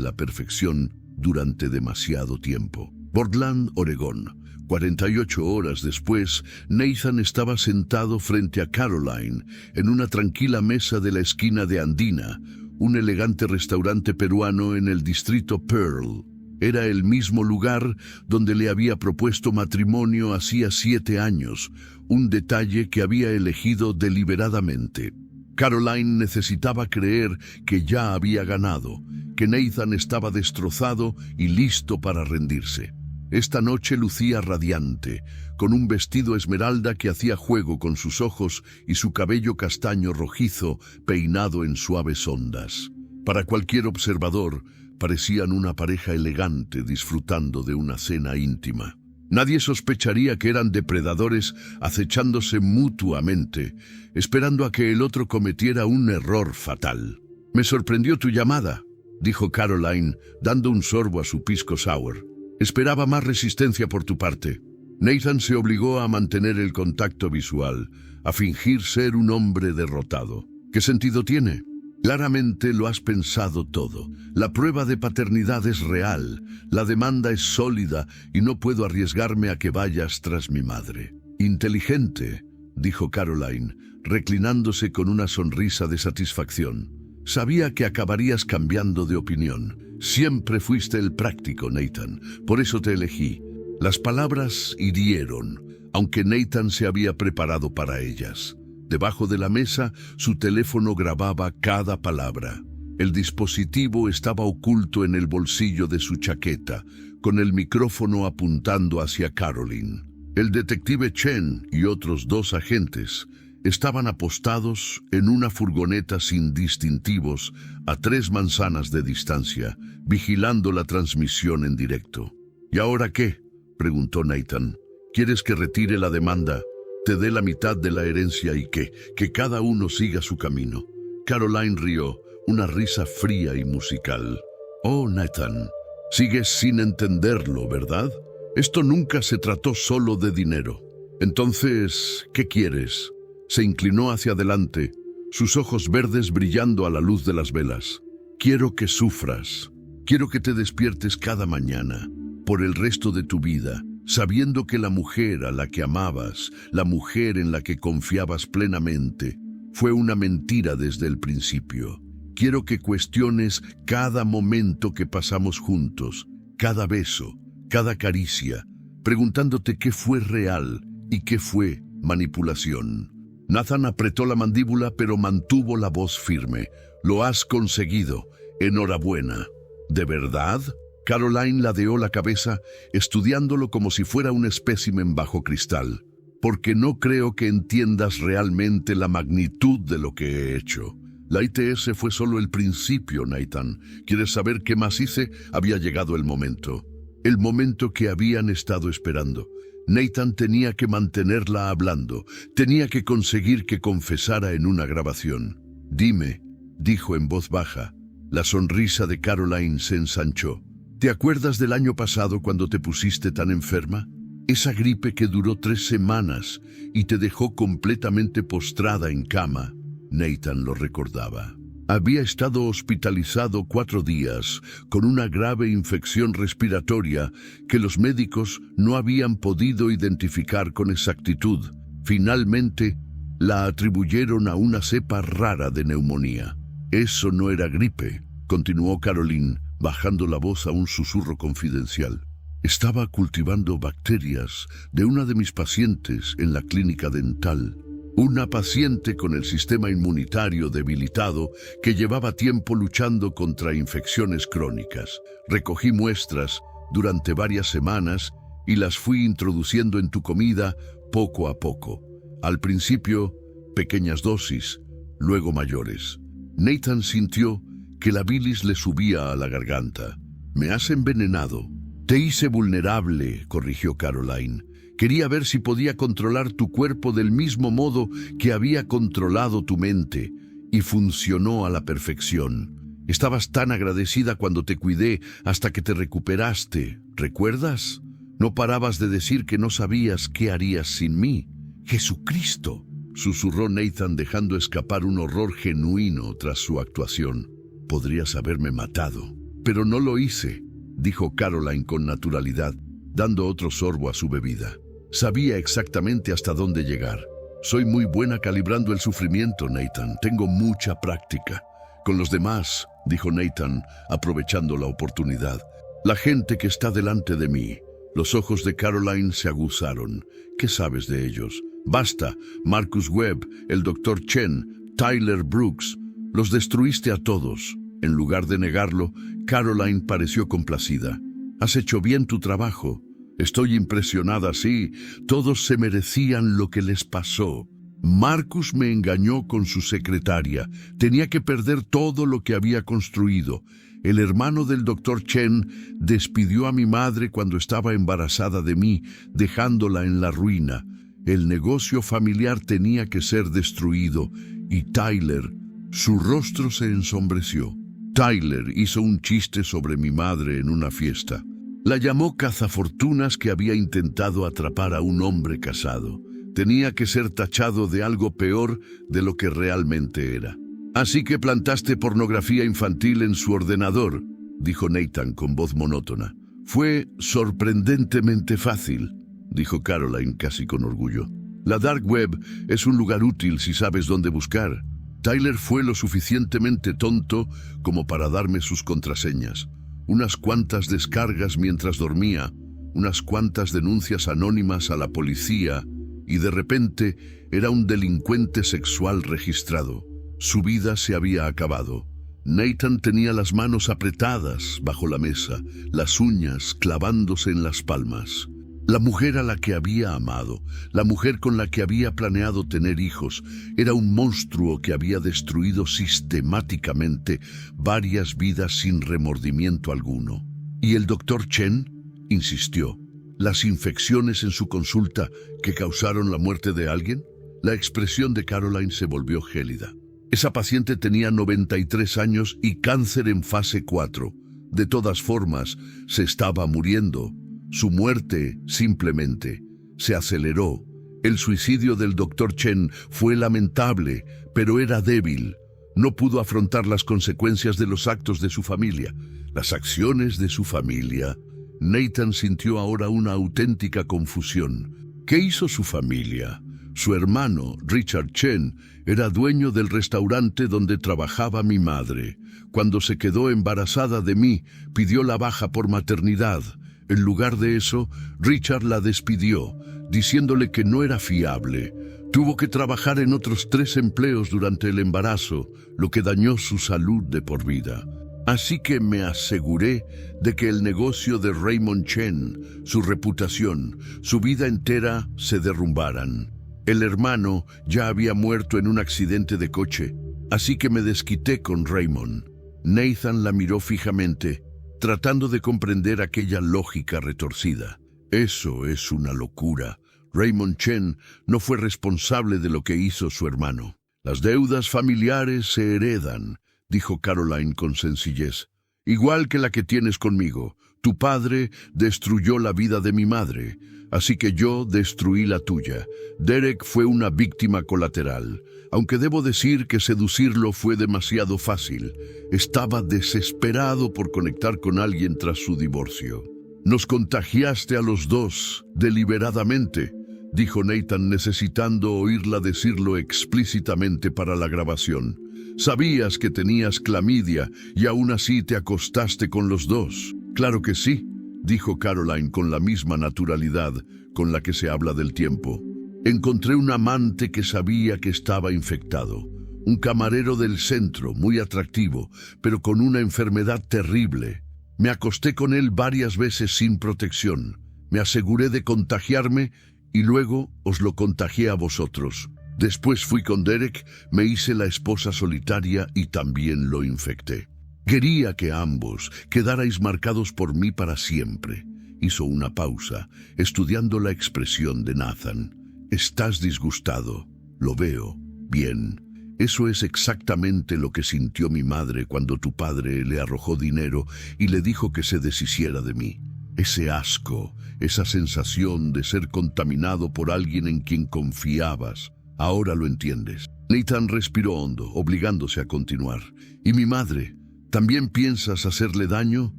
la perfección durante demasiado tiempo. Portland, Oregón. 48 horas después, Nathan estaba sentado frente a Caroline en una tranquila mesa de la esquina de Andina, un elegante restaurante peruano en el distrito Pearl. Era el mismo lugar donde le había propuesto matrimonio hacía 7 años, un detalle que había elegido deliberadamente. Caroline necesitaba creer que ya había ganado, que Nathan estaba destrozado y listo para rendirse. Esta noche lucía radiante, con un vestido esmeralda que hacía juego con sus ojos y su cabello castaño rojizo peinado en suaves ondas. Para cualquier observador, parecían una pareja elegante disfrutando de una cena íntima. Nadie sospecharía que eran depredadores acechándose mutuamente, esperando a que el otro cometiera un error fatal. «Me sorprendió tu llamada», dijo Caroline, dando un sorbo a su pisco sour. «Esperaba más resistencia por tu parte». Nathan se obligó a mantener el contacto visual, a fingir ser un hombre derrotado. «¿Qué sentido tiene?» «Claramente lo has pensado todo. La prueba de paternidad es real, la demanda es sólida y no puedo arriesgarme a que vayas tras mi madre». «Inteligente», dijo Caroline, reclinándose con una sonrisa de satisfacción. «Sabía que acabarías cambiando de opinión. Siempre fuiste el práctico, Nathan. Por eso te elegí». Las palabras hirieron, aunque Nathan se había preparado para ellas. Debajo de la mesa, su teléfono grababa cada palabra. El dispositivo estaba oculto en el bolsillo de su chaqueta, con el micrófono apuntando hacia Caroline. El detective Chen y otros 2 agentes estaban apostados en una furgoneta sin distintivos a 3 manzanas de distancia, vigilando la transmisión en directo. «¿Y ahora qué?», preguntó Nathan. «¿Quieres que retire la demanda? Te dé la mitad de la herencia y que cada uno siga su camino». Caroline rió, una risa fría y musical. «Oh, Nathan, sigues sin entenderlo, ¿verdad? Esto nunca se trató solo de dinero. Entonces, ¿qué quieres?». Se inclinó hacia adelante, sus ojos verdes brillando a la luz de las velas. «Quiero que sufras. Quiero que te despiertes cada mañana, por el resto de tu vida, sabiendo que la mujer a la que amabas, la mujer en la que confiabas plenamente, fue una mentira desde el principio. Quiero que cuestiones cada momento que pasamos juntos, cada beso, cada caricia, preguntándote qué fue real y qué fue manipulación. Nathan apretó la mandíbula pero mantuvo la voz firme. Lo has conseguido. Enhorabuena. ¿De verdad? Caroline ladeó la cabeza, estudiándolo como si fuera un espécimen bajo cristal. Porque no creo que entiendas realmente la magnitud de lo que he hecho. La ITS fue solo el principio, Nathan. ¿Quieres saber qué más hice? Había llegado el momento. El momento que habían estado esperando. Nathan tenía que mantenerla hablando. Tenía que conseguir que confesara en una grabación. Dime, dijo en voz baja. La sonrisa de Caroline se ensanchó. ¿Te acuerdas del año pasado cuando te pusiste tan enferma? Esa gripe que duró 3 semanas y te dejó completamente postrada en cama. Nathan lo recordaba. Había estado hospitalizado 4 días con una grave infección respiratoria que los médicos no habían podido identificar con exactitud. Finalmente, la atribuyeron a una cepa rara de neumonía. Eso no era gripe, continuó Caroline, bajando la voz a un susurro confidencial. Estaba cultivando bacterias de una de mis pacientes en la clínica dental. Una paciente con el sistema inmunitario debilitado que llevaba tiempo luchando contra infecciones crónicas. Recogí muestras durante varias semanas y las fui introduciendo en tu comida poco a poco. Al principio, pequeñas dosis, luego mayores. Nathan sintió que la bilis le subía a la garganta. «Me has envenenado». «Te hice vulnerable», corrigió Caroline. «Quería ver si podía controlar tu cuerpo del mismo modo que había controlado tu mente, y funcionó a la perfección. Estabas tan agradecida cuando te cuidé hasta que te recuperaste, ¿recuerdas? No parabas de decir que no sabías qué harías sin mí». «¡Jesucristo!», susurró Nathan, dejando escapar un horror genuino tras su actuación. «Podrías haberme matado, pero no lo hice», dijo Caroline con naturalidad, dando otro sorbo a su bebida. Sabía exactamente hasta dónde llegar. «Soy muy buena calibrando el sufrimiento, Nathan. Tengo mucha práctica». «Con los demás», dijo Nathan, aprovechando la oportunidad. «La gente que está delante de mí». Los ojos de Caroline se aguzaron. «¿Qué sabes de ellos?» «Basta. Marcus Webb, el Dr. Chen, Tyler Brooks. Los destruiste a todos». En lugar de negarlo, Caroline pareció complacida. «Has hecho bien tu trabajo. Estoy impresionada, sí. Todos se merecían lo que les pasó. Marcus me engañó con su secretaria. Tenía que perder todo lo que había construido. El hermano del Dr. Chen despidió a mi madre cuando estaba embarazada de mí, dejándola en la ruina. El negocio familiar tenía que ser destruido. Y Tyler, su rostro se ensombreció. Tyler hizo un chiste sobre mi madre en una fiesta. La llamó cazafortunas que había intentado atrapar a un hombre casado. Tenía que ser tachado de algo peor de lo que realmente era. «Así que plantaste pornografía infantil en su ordenador», dijo Nathan con voz monótona. «Fue sorprendentemente fácil», dijo Caroline casi con orgullo. «La Dark Web es un lugar útil si sabes dónde buscar». Tyler fue lo suficientemente tonto como para darme sus contraseñas. Unas cuantas descargas mientras dormía, unas cuantas denuncias anónimas a la policía, y de repente era un delincuente sexual registrado. Su vida se había acabado. Nathan tenía las manos apretadas bajo la mesa, las uñas clavándose en las palmas. La mujer a la que había amado, la mujer con la que había planeado tener hijos, era un monstruo que había destruido sistemáticamente varias vidas sin remordimiento alguno. ¿Y el Dr. Chen?, insistió. ¿Las infecciones en su consulta que causaron la muerte de alguien? La expresión de Caroline se volvió gélida. Esa paciente tenía 93 años y cáncer en fase 4. De todas formas, se estaba muriendo. Su muerte, simplemente, se aceleró. El suicidio del Dr. Chen fue lamentable, pero era débil. No pudo afrontar las consecuencias de los actos de su familia. Las acciones de su familia. Nathan sintió ahora una auténtica confusión. ¿Qué hizo su familia? Su hermano, Richard Chen, era dueño del restaurante donde trabajaba mi madre. Cuando se quedó embarazada de mí, pidió la baja por maternidad. En lugar de eso, Richard la despidió, diciéndole que no era fiable. Tuvo que trabajar en otros 3 empleos durante el embarazo, lo que dañó su salud de por vida. Así que me aseguré de que el negocio de Raymond Chen, su reputación, su vida entera se derrumbaran. El hermano ya había muerto en un accidente de coche, así que me desquité con Raymond. Nathan la miró fijamente, tratando de comprender aquella lógica retorcida. Eso es una locura. Raymond Chen no fue responsable de lo que hizo su hermano. Las deudas familiares se heredan, dijo Caroline con sencillez. Igual que la que tienes conmigo. Tu padre destruyó la vida de mi madre, así que yo destruí la tuya. Derek fue una víctima colateral, aunque debo decir que seducirlo fue demasiado fácil. Estaba desesperado por conectar con alguien tras su divorcio. Nos contagiaste a los dos, deliberadamente, dijo Nathan, necesitando oírla decirlo explícitamente para la grabación. Sabías que tenías clamidia y aún así te acostaste con los dos. Claro que sí, dijo Caroline con la misma naturalidad con la que se habla del tiempo. Encontré un amante que sabía que estaba infectado. Un camarero del centro, muy atractivo, pero con una enfermedad terrible. Me acosté con él varias veces sin protección. Me aseguré de contagiarme y luego os lo contagié a vosotros. Después fui con Derek, me hice la esposa solitaria y también lo infecté. Quería que ambos quedarais marcados por mí para siempre. Hizo una pausa, estudiando la expresión de Nathan. Estás disgustado. Lo veo. Bien. Eso es exactamente lo que sintió mi madre cuando tu padre le arrojó dinero y le dijo que se deshiciera de mí. Ese asco, esa sensación de ser contaminado por alguien en quien confiabas. Ahora lo entiendes. Nathan respiró hondo, obligándose a continuar. ¿Y mi madre? ¿También piensas hacerle daño?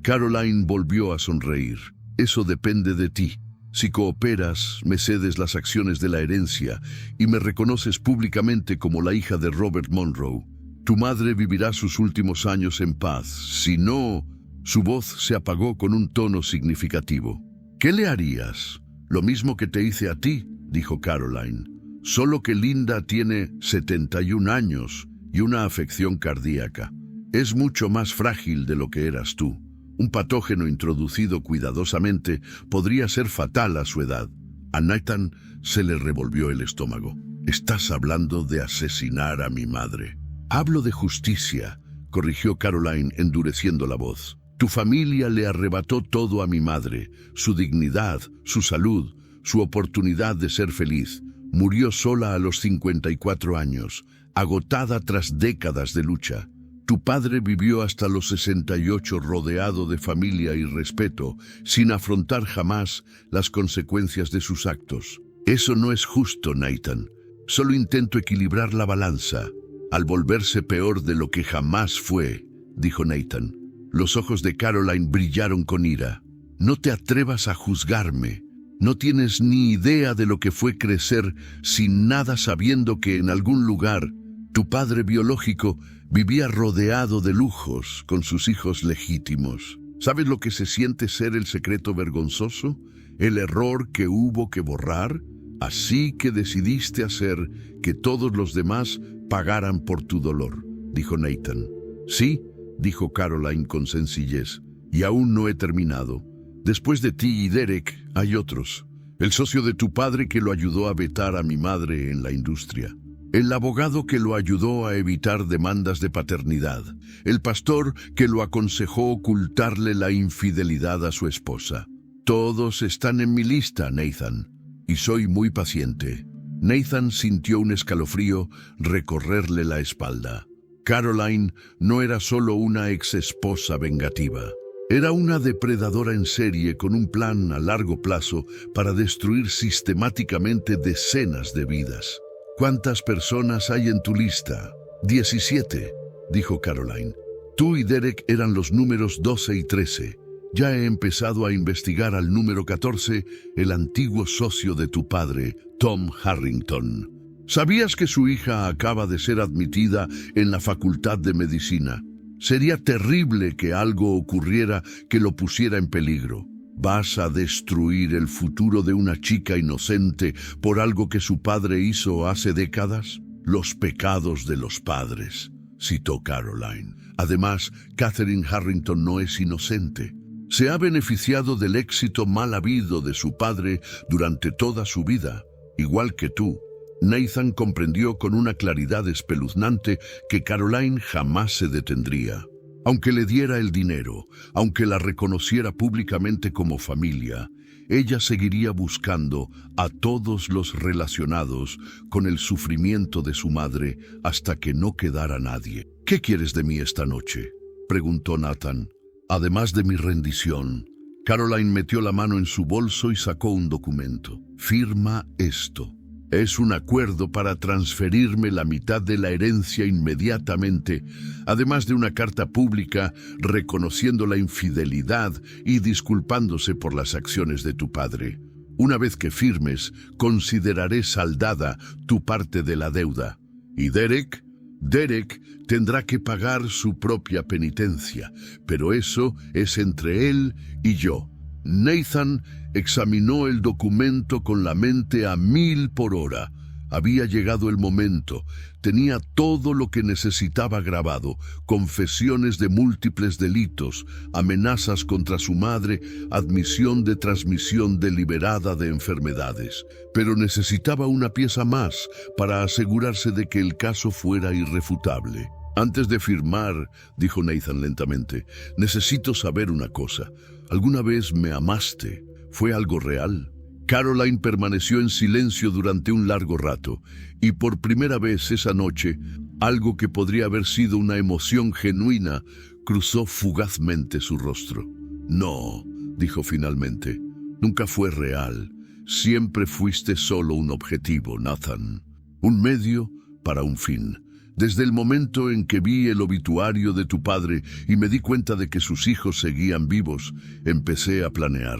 Caroline volvió a sonreír. Eso depende de ti. Si cooperas, me cedes las acciones de la herencia y me reconoces públicamente como la hija de Robert Monroe. Tu madre vivirá sus últimos años en paz. Si no... Su voz se apagó con un tono significativo. ¿Qué le harías? Lo mismo que te hice a ti, dijo Caroline. Solo que Linda tiene 71 años y una afección cardíaca. Es mucho más frágil de lo que eras tú. Un patógeno introducido cuidadosamente podría ser fatal a su edad. A Nathan se le revolvió el estómago. Estás hablando de asesinar a mi madre. Hablo de justicia, corrigió Caroline endureciendo la voz. Tu familia le arrebató todo a mi madre, su dignidad, su salud, su oportunidad de ser feliz. Murió sola a los 54 años, agotada tras décadas de lucha. Tu padre vivió hasta los 68 rodeado de familia y respeto, sin afrontar jamás las consecuencias de sus actos. Eso no es justo, Nathan. Solo intento equilibrar la balanza. Al volverse peor de lo que jamás fue, dijo Nathan. Los ojos de Caroline brillaron con ira. No te atrevas a juzgarme. No tienes ni idea de lo que fue crecer sin nada, sabiendo que en algún lugar tu padre biológico vivía rodeado de lujos con sus hijos legítimos. ¿Sabes lo que se siente ser el secreto vergonzoso? ¿El error que hubo que borrar? Así que decidiste hacer que todos los demás pagaran por tu dolor, dijo Nathan. Sí, dijo Caroline con sencillez, y aún no he terminado. Después de ti y Derek hay otros. El socio de tu padre que lo ayudó a vetar a mi madre en la industria. El abogado que lo ayudó a evitar demandas de paternidad. El pastor que lo aconsejó ocultarle la infidelidad a su esposa. Todos están en mi lista, Nathan, y soy muy paciente. Nathan sintió un escalofrío recorrerle la espalda. Caroline no era solo una ex-esposa vengativa. Era una depredadora en serie con un plan a largo plazo para destruir sistemáticamente decenas de vidas. ¿Cuántas personas hay en tu lista? 17, dijo Caroline. Tú y Derek eran los números 12 y 13. Ya he empezado a investigar al número 14, el antiguo socio de tu padre, Tom Harrington. ¿Sabías que su hija acaba de ser admitida en la Facultad de Medicina? Sería terrible que algo ocurriera que lo pusiera en peligro. ¿Vas a destruir el futuro de una chica inocente por algo que su padre hizo hace décadas? Los pecados de los padres, citó Caroline. Además, Catherine Harrington no es inocente. Se ha beneficiado del éxito mal habido de su padre durante toda su vida, igual que tú. Nathan comprendió con una claridad espeluznante que Caroline jamás se detendría. Aunque le diera el dinero, aunque la reconociera públicamente como familia, ella seguiría buscando a todos los relacionados con el sufrimiento de su madre hasta que no quedara nadie. ¿Qué quieres de mí esta noche?, preguntó Nathan. Además de mi rendición, Caroline metió la mano en su bolso y sacó un documento. Firma esto. Es un acuerdo para transferirme la mitad de la herencia inmediatamente, además de una carta pública reconociendo la infidelidad y disculpándose por las acciones de tu padre. Una vez que firmes, consideraré saldada tu parte de la deuda. ¿Y Derek? Derek tendrá que pagar su propia penitencia, pero eso es entre él y yo. Nathan examinó el documento con la mente a 1000 por hora. Había llegado el momento. Tenía todo lo que necesitaba grabado: confesiones de múltiples delitos, amenazas contra su madre, admisión de transmisión deliberada de enfermedades. Pero necesitaba una pieza más para asegurarse de que el caso fuera irrefutable. Antes de firmar, dijo Nathan lentamente, necesito saber una cosa. ¿Alguna vez me amaste? ¿Fue algo real? Caroline permaneció en silencio durante un largo rato, y por primera vez esa noche, algo que podría haber sido una emoción genuina cruzó fugazmente su rostro. No, dijo finalmente, nunca fue real. Siempre fuiste solo un objetivo, Nathan. Un medio para un fin. Desde el momento en que vi el obituario de tu padre y me di cuenta de que sus hijos seguían vivos, empecé a planear.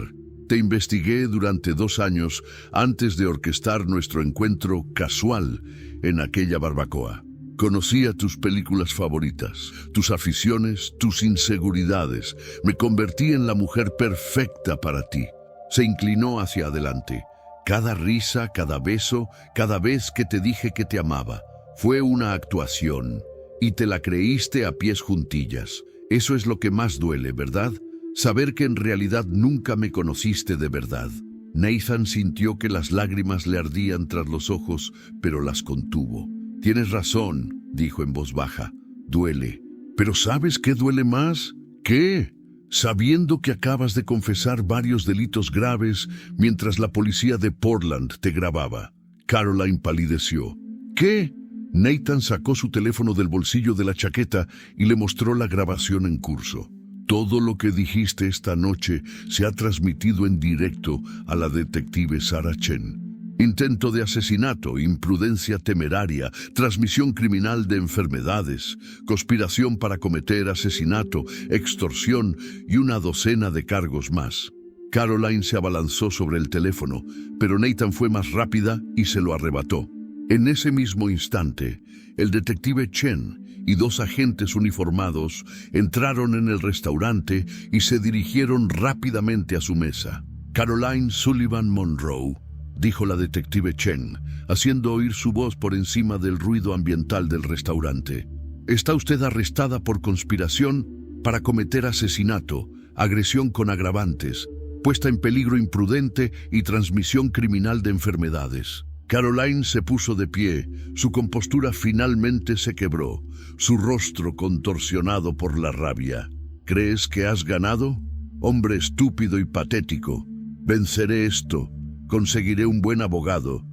Te investigué durante 2 años antes de orquestar nuestro encuentro casual en aquella barbacoa. Conocía tus películas favoritas, tus aficiones, tus inseguridades. Me convertí en la mujer perfecta para ti. Se inclinó hacia adelante. Cada risa, cada beso, cada vez que te dije que te amaba. Fue una actuación, y te la creíste a pies juntillas. Eso es lo que más duele, ¿verdad? Saber que en realidad nunca me conociste de verdad. Nathan sintió que las lágrimas le ardían tras los ojos, pero las contuvo. Tienes razón, dijo en voz baja. Duele. ¿Pero sabes qué duele más? ¿Qué? Sabiendo que acabas de confesar varios delitos graves mientras la policía de Portland te grababa. Caroline palideció. ¿Qué? Nathan sacó su teléfono del bolsillo de la chaqueta y le mostró la grabación en curso. Todo lo que dijiste esta noche se ha transmitido en directo a la detective Sarah Chen. Intento de asesinato, imprudencia temeraria, transmisión criminal de enfermedades, conspiración para cometer asesinato, extorsión y una docena de cargos más. Caroline se abalanzó sobre el teléfono, pero Nathan fue más rápida y se lo arrebató. En ese mismo instante, el detective Chen y 2 agentes uniformados entraron en el restaurante y se dirigieron rápidamente a su mesa. Caroline Sullivan Monroe, dijo la detective Chen, haciendo oír su voz por encima del ruido ambiental del restaurante. Está usted arrestada por conspiración para cometer asesinato, agresión con agravantes, puesta en peligro imprudente y transmisión criminal de enfermedades. Caroline se puso de pie, su compostura finalmente se quebró, su rostro contorsionado por la rabia. ¿Crees que has ganado? Hombre estúpido y patético. Venceré esto, conseguiré un buen abogado.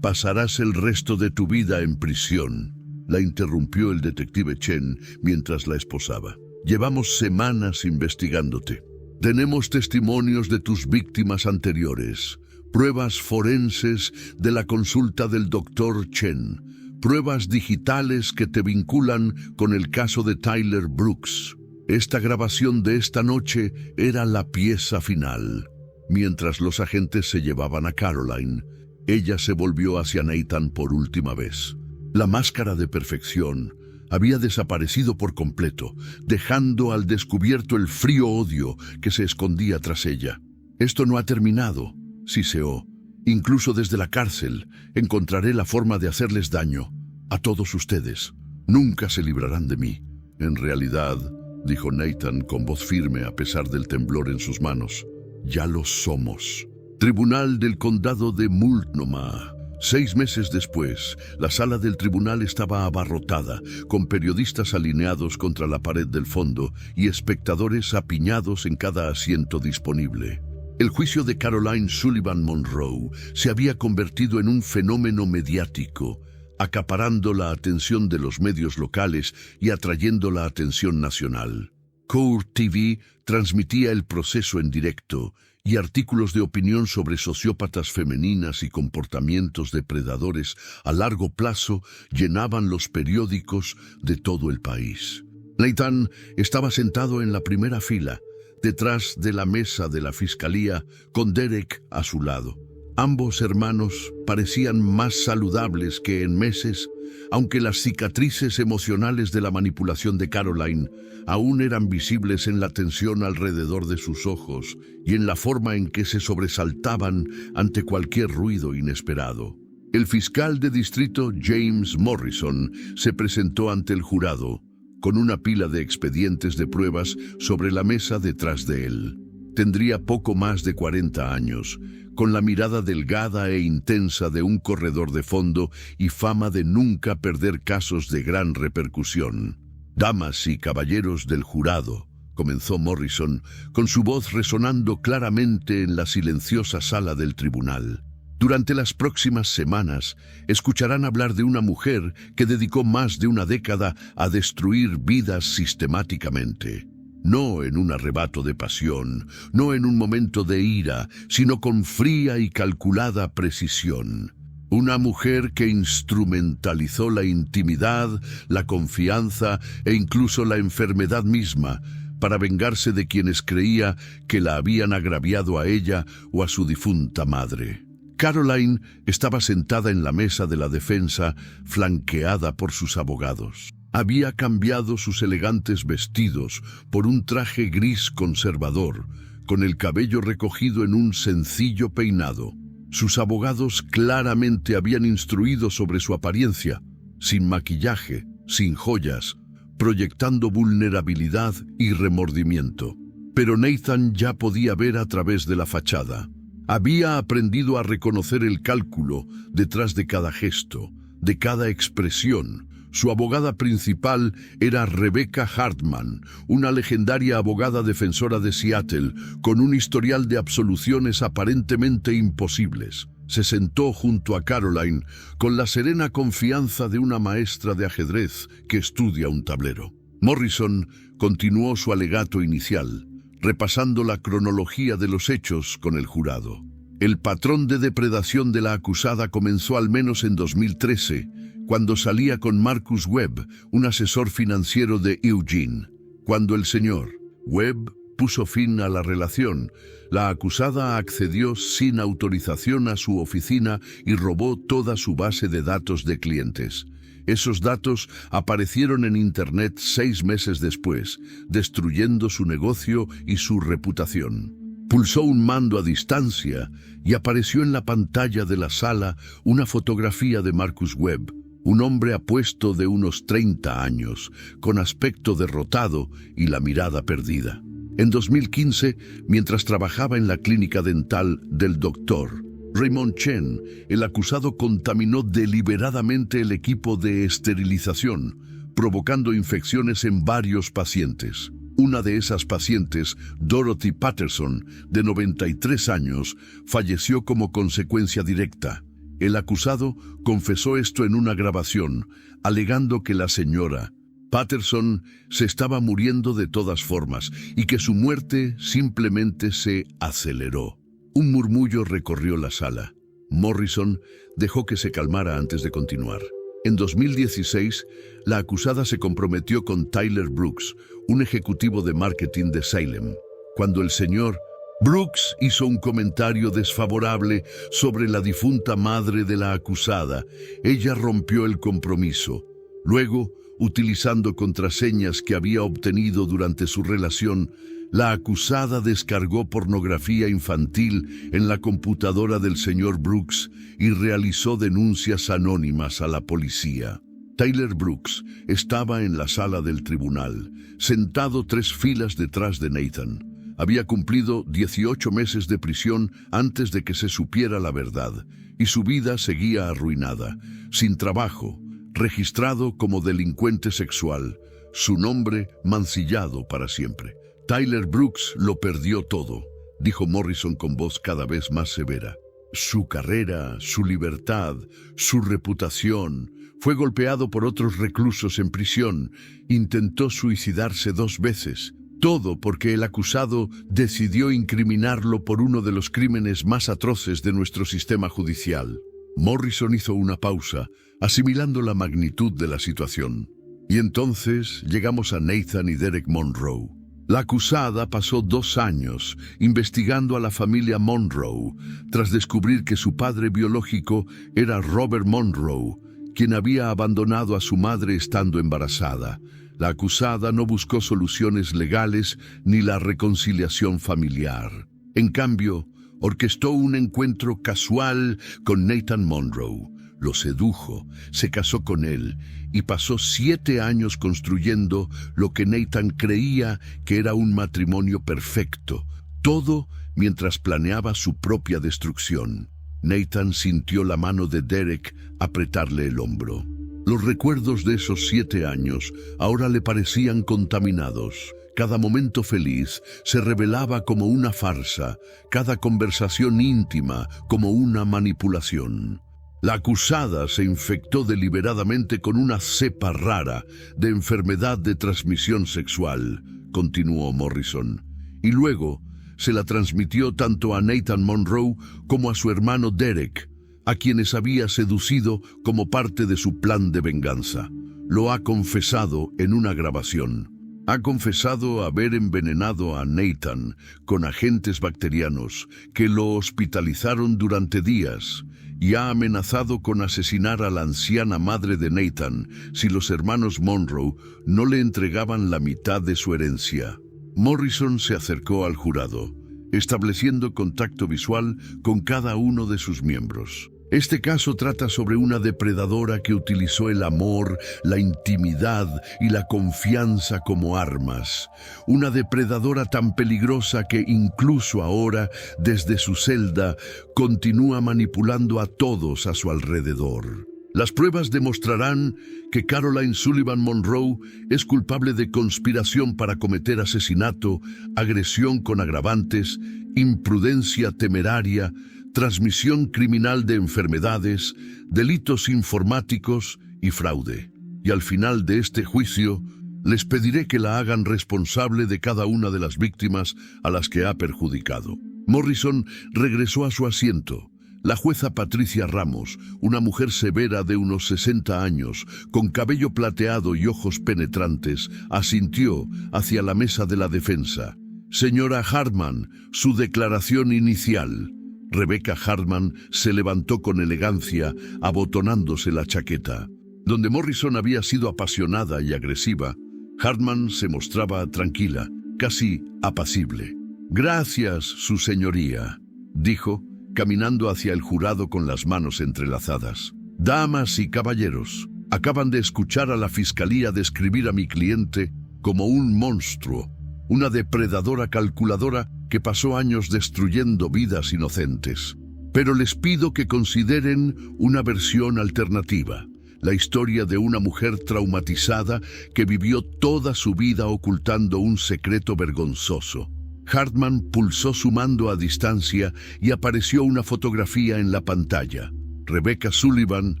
Pasarás el resto de tu vida en prisión. La interrumpió el detective Chen mientras la esposaba. Llevamos semanas investigándote. Tenemos testimonios de tus víctimas anteriores. Pruebas forenses de la consulta del doctor Chen, pruebas digitales que te vinculan con el caso de Tyler Brooks. Esta grabación de esta noche era la pieza final. Mientras los agentes se llevaban a Caroline, ella se volvió hacia Nathan por última vez. La máscara de perfección había desaparecido por completo, dejando al descubierto el frío odio que se escondía tras ella. «Esto no ha terminado», siseó. «Incluso desde la cárcel encontraré la forma de hacerles daño. A todos ustedes. Nunca se librarán de mí». «En realidad», dijo Nathan con voz firme a pesar del temblor en sus manos, «ya lo somos». Tribunal del Condado de Multnomah. 6 meses después, la sala del tribunal estaba abarrotada, con periodistas alineados contra la pared del fondo y espectadores apiñados en cada asiento disponible. El juicio de Caroline Sullivan Monroe se había convertido en un fenómeno mediático, acaparando la atención de los medios locales y atrayendo la atención nacional. Court TV transmitía el proceso en directo, y artículos de opinión sobre sociópatas femeninas y comportamientos depredadores a largo plazo llenaban los periódicos de todo el país. Nathan estaba sentado en la primera fila, detrás de la mesa de la fiscalía, con Derek a su lado. Ambos hermanos parecían más saludables que en meses, aunque las cicatrices emocionales de la manipulación de Caroline aún eran visibles en la tensión alrededor de sus ojos y en la forma en que se sobresaltaban ante cualquier ruido inesperado. El fiscal de distrito James Morrison se presentó ante el jurado, con una pila de expedientes de pruebas sobre la mesa detrás de él. Tendría poco más de 40 años, con la mirada delgada e intensa de un corredor de fondo y fama de nunca perder casos de gran repercusión. «Damas y caballeros del jurado», comenzó Morrison, con su voz resonando claramente en la silenciosa sala del tribunal. «Durante las próximas semanas escucharán hablar de una mujer que dedicó más de una década a destruir vidas sistemáticamente. No en un arrebato de pasión, no en un momento de ira, sino con fría y calculada precisión. Una mujer que instrumentalizó la intimidad, la confianza e incluso la enfermedad misma para vengarse de quienes creía que la habían agraviado a ella o a su difunta madre». Caroline estaba sentada en la mesa de la defensa, flanqueada por sus abogados. Había cambiado sus elegantes vestidos por un traje gris conservador, con el cabello recogido en un sencillo peinado. Sus abogados claramente habían instruido sobre su apariencia, sin maquillaje, sin joyas, proyectando vulnerabilidad y remordimiento. Pero Nathan ya podía ver a través de la fachada. Había aprendido a reconocer el cálculo detrás de cada gesto, de cada expresión. Su abogada principal era Rebecca Hartman, una legendaria abogada defensora de Seattle, con un historial de absoluciones aparentemente imposibles. Se sentó junto a Caroline con la serena confianza de una maestra de ajedrez que estudia un tablero. Morrison continuó su alegato inicial, repasando la cronología de los hechos con el jurado. El patrón de depredación de la acusada comenzó al menos en 2013, cuando salía con Marcus Webb, un asesor financiero de Eugene. Cuando el señor Webb puso fin a la relación, la acusada accedió sin autorización a su oficina y robó toda su base de datos de clientes. Esos datos aparecieron en Internet 6 meses después, destruyendo su negocio y su reputación. Pulsó un mando a distancia y apareció en la pantalla de la sala una fotografía de Marcus Webb, un hombre apuesto de unos 30 años, con aspecto derrotado y la mirada perdida. En 2015, mientras trabajaba en la clínica dental del Dr. Raymond Chen, el acusado contaminó deliberadamente el equipo de esterilización, provocando infecciones en varios pacientes. Una de esas pacientes, Dorothy Patterson, de 93 años, falleció como consecuencia directa. El acusado confesó esto en una grabación, alegando que la señora Patterson se estaba muriendo de todas formas y que su muerte simplemente se aceleró. Un murmullo recorrió la sala. Morrison dejó que se calmara antes de continuar. En 2016, la acusada se comprometió con Tyler Brooks, un ejecutivo de marketing de Salem. Cuando el señor Brooks hizo un comentario desfavorable sobre la difunta madre de la acusada, ella rompió el compromiso. Luego, utilizando contraseñas que había obtenido durante su relación, la acusada descargó pornografía infantil en la computadora del señor Brooks y realizó denuncias anónimas a la policía. Tyler Brooks estaba en la sala del tribunal, sentado 3 filas detrás de Nathan. Había cumplido 18 meses de prisión antes de que se supiera la verdad, y su vida seguía arruinada, sin trabajo, registrado como delincuente sexual, su nombre mancillado para siempre. Tyler Brooks lo perdió todo, dijo Morrison con voz cada vez más severa. Su carrera, su libertad, su reputación. Fue golpeado por otros reclusos en prisión. Intentó suicidarse 2 veces. Todo porque el acusado decidió incriminarlo por uno de los crímenes más atroces de nuestro sistema judicial. Morrison hizo una pausa, asimilando la magnitud de la situación. Y entonces llegamos a Nathan y Derek Monroe. La acusada pasó 2 años investigando a la familia Monroe, tras descubrir que su padre biológico era Robert Monroe, quien había abandonado a su madre estando embarazada. La acusada no buscó soluciones legales ni la reconciliación familiar. En cambio, orquestó un encuentro casual con Nathan Monroe. Lo sedujo, se casó con él y pasó 7 años construyendo lo que Nathan creía que era un matrimonio perfecto. Todo mientras planeaba su propia destrucción. Nathan sintió la mano de Derek apretarle el hombro. Los recuerdos de esos 7 años ahora le parecían contaminados. Cada momento feliz se revelaba como una farsa, cada conversación íntima como una manipulación. La acusada se infectó deliberadamente con una cepa rara de enfermedad de transmisión sexual, continuó Morrison, y luego se la transmitió tanto a Nathan Monroe como a su hermano Derek, a quienes había seducido como parte de su plan de venganza. Lo ha confesado en una grabación. Ha confesado haber envenenado a Nathan con agentes bacterianos que lo hospitalizaron durante días y ha amenazado con asesinar a la anciana madre de Nathan si los hermanos Monroe no le entregaban la mitad de su herencia. Morrison se acercó al jurado, estableciendo contacto visual con cada uno de sus miembros. Este caso trata sobre una depredadora que utilizó el amor, la intimidad y la confianza como armas. Una depredadora tan peligrosa que incluso ahora, desde su celda, continúa manipulando a todos a su alrededor. Las pruebas demostrarán que Caroline Sullivan Monroe es culpable de conspiración para cometer asesinato, agresión con agravantes, imprudencia temeraria, transmisión criminal de enfermedades, delitos informáticos y fraude. Y al final de este juicio, les pediré que la hagan responsable de cada una de las víctimas a las que ha perjudicado. Morrison regresó a su asiento. La jueza Patricia Ramos, una mujer severa de unos 60 años, con cabello plateado y ojos penetrantes, asintió hacia la mesa de la defensa. Señora Hartman, su declaración inicial. Rebecca Hartman se levantó con elegancia, abotonándose la chaqueta. Donde Morrison había sido apasionada y agresiva, Hartman se mostraba tranquila, casi apacible. «Gracias, su señoría», dijo, caminando hacia el jurado con las manos entrelazadas. «Damas y caballeros, acaban de escuchar a la fiscalía describir a mi cliente como un monstruo, una depredadora calculadora que pasó años destruyendo vidas inocentes. Pero les pido que consideren una versión alternativa, la historia de una mujer traumatizada que vivió toda su vida ocultando un secreto vergonzoso». Hartman pulsó su mando a distancia y apareció una fotografía en la pantalla. Rebecca Sullivan,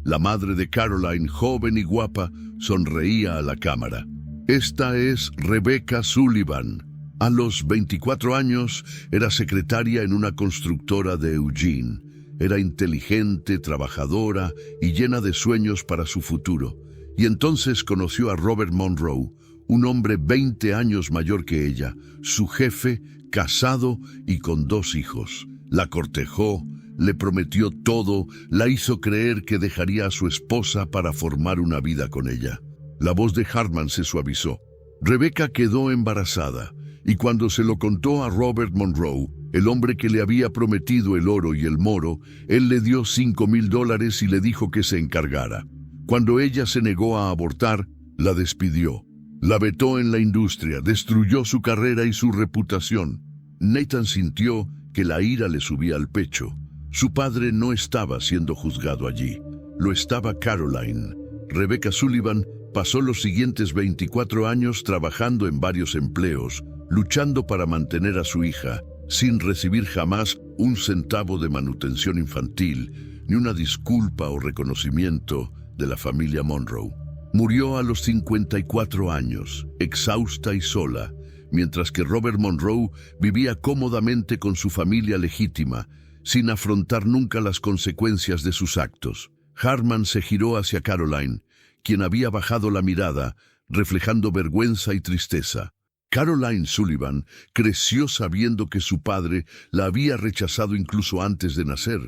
la madre de Caroline, joven y guapa, sonreía a la cámara. Esta es Rebecca Sullivan. A los 24 años era secretaria en una constructora de Eugene. Era inteligente, trabajadora y llena de sueños para su futuro. Y entonces conoció a Robert Monroe, un hombre 20 años mayor que ella, su jefe, casado y con 2 hijos. La cortejó, le prometió todo, la hizo creer que dejaría a su esposa para formar una vida con ella. La voz de Hartman se suavizó. Rebecca quedó embarazada, y cuando se lo contó a Robert Monroe, el hombre que le había prometido el oro y el moro, él le dio $5,000 y le dijo que se encargara. Cuando ella se negó a abortar, la despidió. La vetó en la industria, destruyó su carrera y su reputación. Nathan sintió que la ira le subía al pecho. Su padre no estaba siendo juzgado allí. Lo estaba Caroline. Rebecca Sullivan pasó los siguientes 24 años trabajando en varios empleos, luchando para mantener a su hija, sin recibir jamás un centavo de manutención infantil, ni una disculpa o reconocimiento de la familia Monroe. Murió a los 54 años, exhausta y sola, mientras que Robert Monroe vivía cómodamente con su familia legítima, sin afrontar nunca las consecuencias de sus actos. Hartman se giró hacia Caroline, quien había bajado la mirada, reflejando vergüenza y tristeza. Caroline Sullivan creció sabiendo que su padre la había rechazado incluso antes de nacer.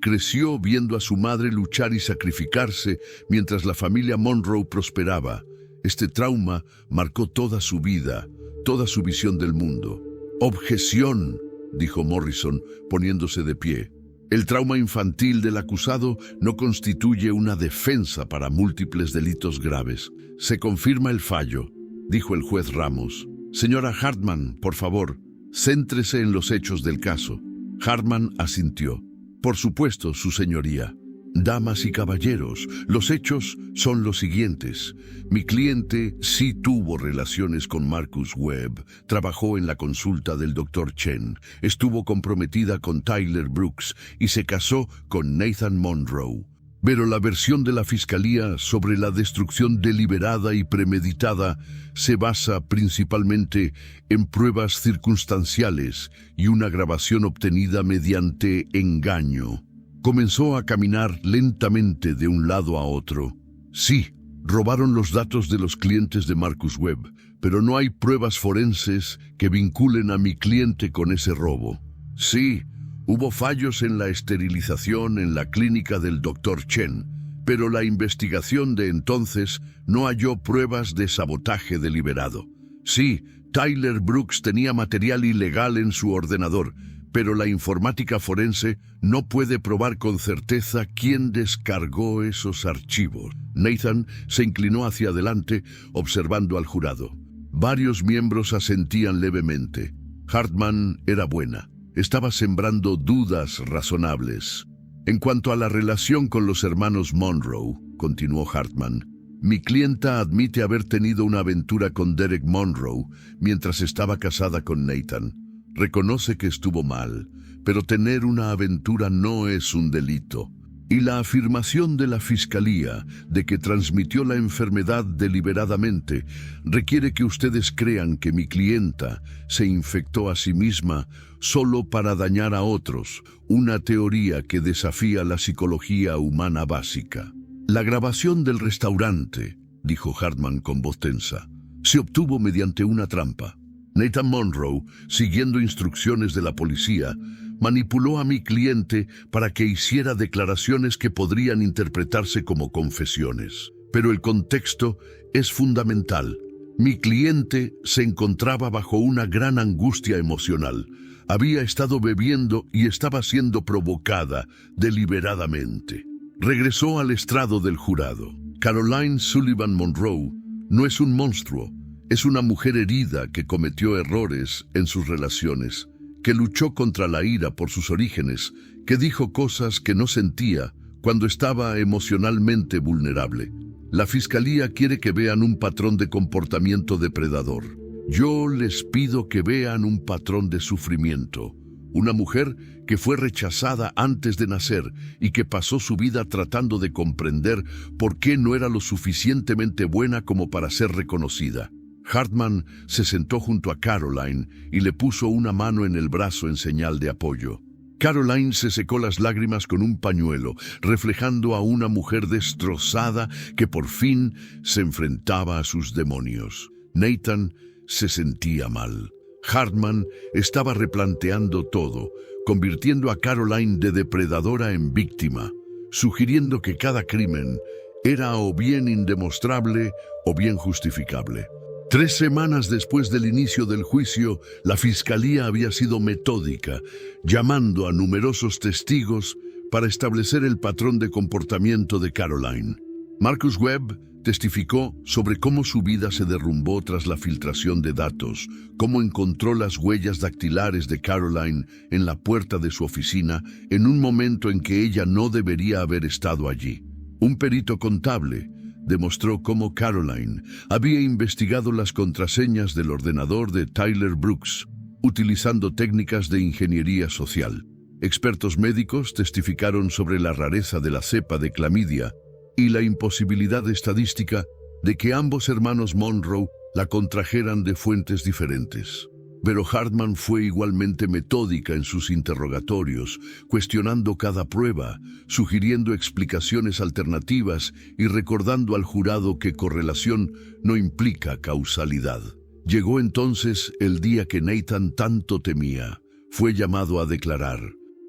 Creció viendo a su madre luchar y sacrificarse mientras la familia Monroe prosperaba. Este trauma marcó toda su vida, toda su visión del mundo. «Objeción», dijo Morrison, poniéndose de pie. «El trauma infantil del acusado no constituye una defensa para múltiples delitos graves. Se confirma el fallo», dijo el juez Ramos. «Señora Hartman, por favor, céntrese en los hechos del caso». Hartman asintió. «Por supuesto, su señoría. Damas y caballeros, los hechos son los siguientes. Mi cliente sí tuvo relaciones con Marcus Webb, trabajó en la consulta del Dr. Chen, estuvo comprometida con Tyler Brooks y se casó con Nathan Monroe. Pero la versión de la Fiscalía sobre la destrucción deliberada y premeditada se basa principalmente en pruebas circunstanciales y una grabación obtenida mediante engaño. Comenzó a caminar lentamente de un lado a otro. Sí, robaron los datos de los clientes de Marcus Webb, pero no hay pruebas forenses que vinculen a mi cliente con ese robo. Sí, hubo fallos en la esterilización en la clínica del Dr. Chen, pero la investigación de entonces no halló pruebas de sabotaje deliberado. Sí, Tyler Brooks tenía material ilegal en su ordenador, pero la informática forense no puede probar con certeza quién descargó esos archivos. Nathan se inclinó hacia adelante, observando al jurado. Varios miembros asentían levemente. Hartman era buena. Estaba sembrando dudas razonables. En cuanto a la relación con los hermanos Monroe, continuó Hartman, mi clienta admite haber tenido una aventura con Derek Monroe mientras estaba casada con Nathan. Reconoce que estuvo mal, pero tener una aventura no es un delito. Y la afirmación de la Fiscalía de que transmitió la enfermedad deliberadamente requiere que ustedes crean que mi clienta se infectó a sí misma solo para dañar a otros, una teoría que desafía la psicología humana básica. La grabación del restaurante, dijo Hartman con voz tensa, se obtuvo mediante una trampa. Nathan Monroe, siguiendo instrucciones de la policía, manipuló a mi cliente para que hiciera declaraciones que podrían interpretarse como confesiones. Pero el contexto es fundamental. Mi cliente se encontraba bajo una gran angustia emocional. Había estado bebiendo y estaba siendo provocada deliberadamente. Regresó al estrado del jurado. Caroline Sullivan Monroe no es un monstruo. Es una mujer herida que cometió errores en sus relaciones, que luchó contra la ira por sus orígenes, que dijo cosas que no sentía cuando estaba emocionalmente vulnerable. La Fiscalía quiere que vean un patrón de comportamiento depredador. Yo les pido que vean un patrón de sufrimiento. Una mujer que fue rechazada antes de nacer y que pasó su vida tratando de comprender por qué no era lo suficientemente buena como para ser reconocida. Hartman se sentó junto a Caroline y le puso una mano en el brazo en señal de apoyo. Caroline se secó las lágrimas con un pañuelo, reflejando a una mujer destrozada que por fin se enfrentaba a sus demonios. Nathan se sentía mal. Hartman estaba replanteando todo, convirtiendo a Caroline de depredadora en víctima, sugiriendo que cada crimen era o bien indemostrable o bien justificable. 3 semanas después del inicio del juicio, la fiscalía había sido metódica, llamando a numerosos testigos para establecer el patrón de comportamiento de Caroline. Marcus Webb testificó sobre cómo su vida se derrumbó tras la filtración de datos, cómo encontró las huellas dactilares de Caroline en la puerta de su oficina en un momento en que ella no debería haber estado allí. Un perito contable demostró cómo Caroline había investigado las contraseñas del ordenador de Tyler Brooks, utilizando técnicas de ingeniería social. Expertos médicos testificaron sobre la rareza de la cepa de clamidia y la imposibilidad estadística de que ambos hermanos Monroe la contrajeran de fuentes diferentes. Pero Hartman fue igualmente metódica en sus interrogatorios, cuestionando cada prueba, sugiriendo explicaciones alternativas y recordando al jurado que correlación no implica causalidad. Llegó entonces el día que Nathan tanto temía. Fue llamado a declarar.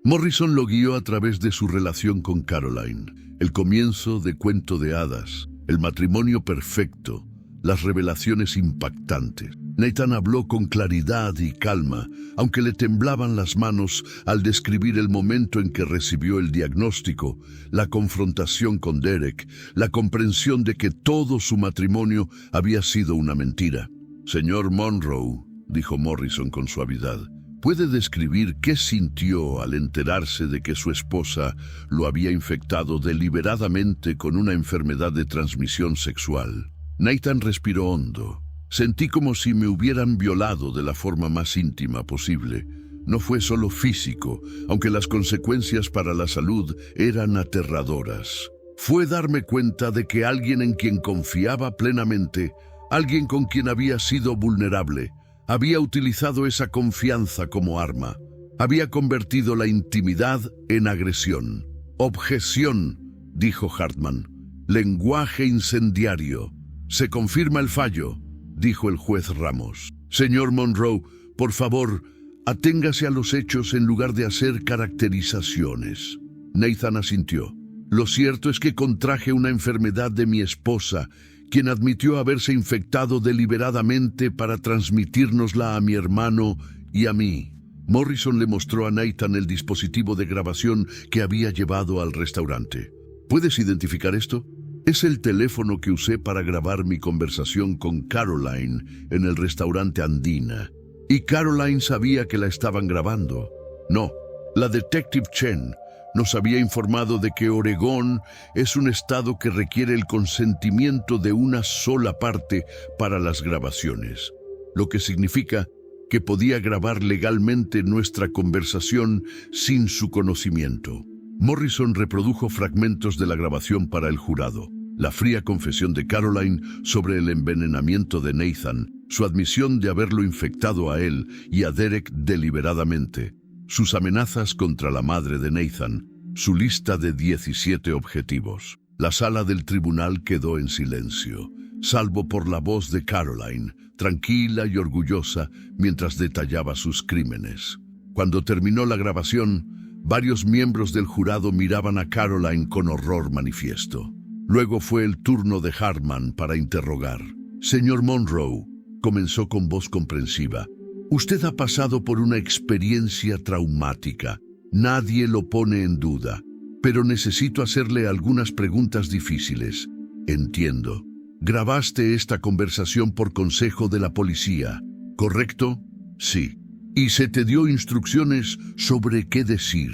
Morrison lo guió a través de su relación con Caroline, el comienzo de Cuento de Hadas, el matrimonio perfecto, las revelaciones impactantes. Nathan habló con claridad y calma, aunque le temblaban las manos al describir el momento en que recibió el diagnóstico, la confrontación con Derek, la comprensión de que todo su matrimonio había sido una mentira. «Señor Monroe», dijo Morrison con suavidad, ¿puede describir qué sintió al enterarse de que su esposa lo había infectado deliberadamente con una enfermedad de transmisión sexual? Nathan respiró hondo. Sentí como si me hubieran violado de la forma más íntima posible. No fue solo físico, aunque las consecuencias para la salud eran aterradoras. Fue darme cuenta de que alguien en quien confiaba plenamente, alguien con quien había sido vulnerable, había utilizado esa confianza como arma. Había convertido la intimidad en agresión. «Objeción», dijo Hartman. «Lenguaje incendiario». «Se confirma el fallo», dijo el juez Ramos. «Señor Monroe, por favor, aténgase a los hechos en lugar de hacer caracterizaciones». Nathan asintió. «Lo cierto es que contraje una enfermedad de mi esposa, quien admitió haberse infectado deliberadamente para transmitírnosla a mi hermano y a mí». Morrison le mostró a Nathan el dispositivo de grabación que había llevado al restaurante. «¿Puedes identificar esto? Es el teléfono que usé para grabar mi conversación con Caroline en el restaurante Andina. Y Caroline sabía que la estaban grabando. No, la Detective Chen nos había informado de que Oregón es un estado que requiere el consentimiento de una sola parte para las grabaciones, lo que significa que podía grabar legalmente nuestra conversación sin su conocimiento». Morrison reprodujo fragmentos de la grabación para el jurado. La fría confesión de Caroline sobre el envenenamiento de Nathan, su admisión de haberlo infectado a él y a Derek deliberadamente, sus amenazas contra la madre de Nathan, su lista de 17 objetivos. La sala del tribunal quedó en silencio, salvo por la voz de Caroline, tranquila y orgullosa mientras detallaba sus crímenes. Cuando terminó la grabación, varios miembros del jurado miraban a Caroline con horror manifiesto. Luego fue el turno de Hartman para interrogar. «Señor Monroe», comenzó con voz comprensiva, «usted ha pasado por una experiencia traumática. Nadie lo pone en duda. Pero necesito hacerle algunas preguntas difíciles. Entiendo. Grabaste esta conversación por consejo de la policía, ¿correcto?» «Sí». «¿Y se te dio instrucciones sobre qué decir,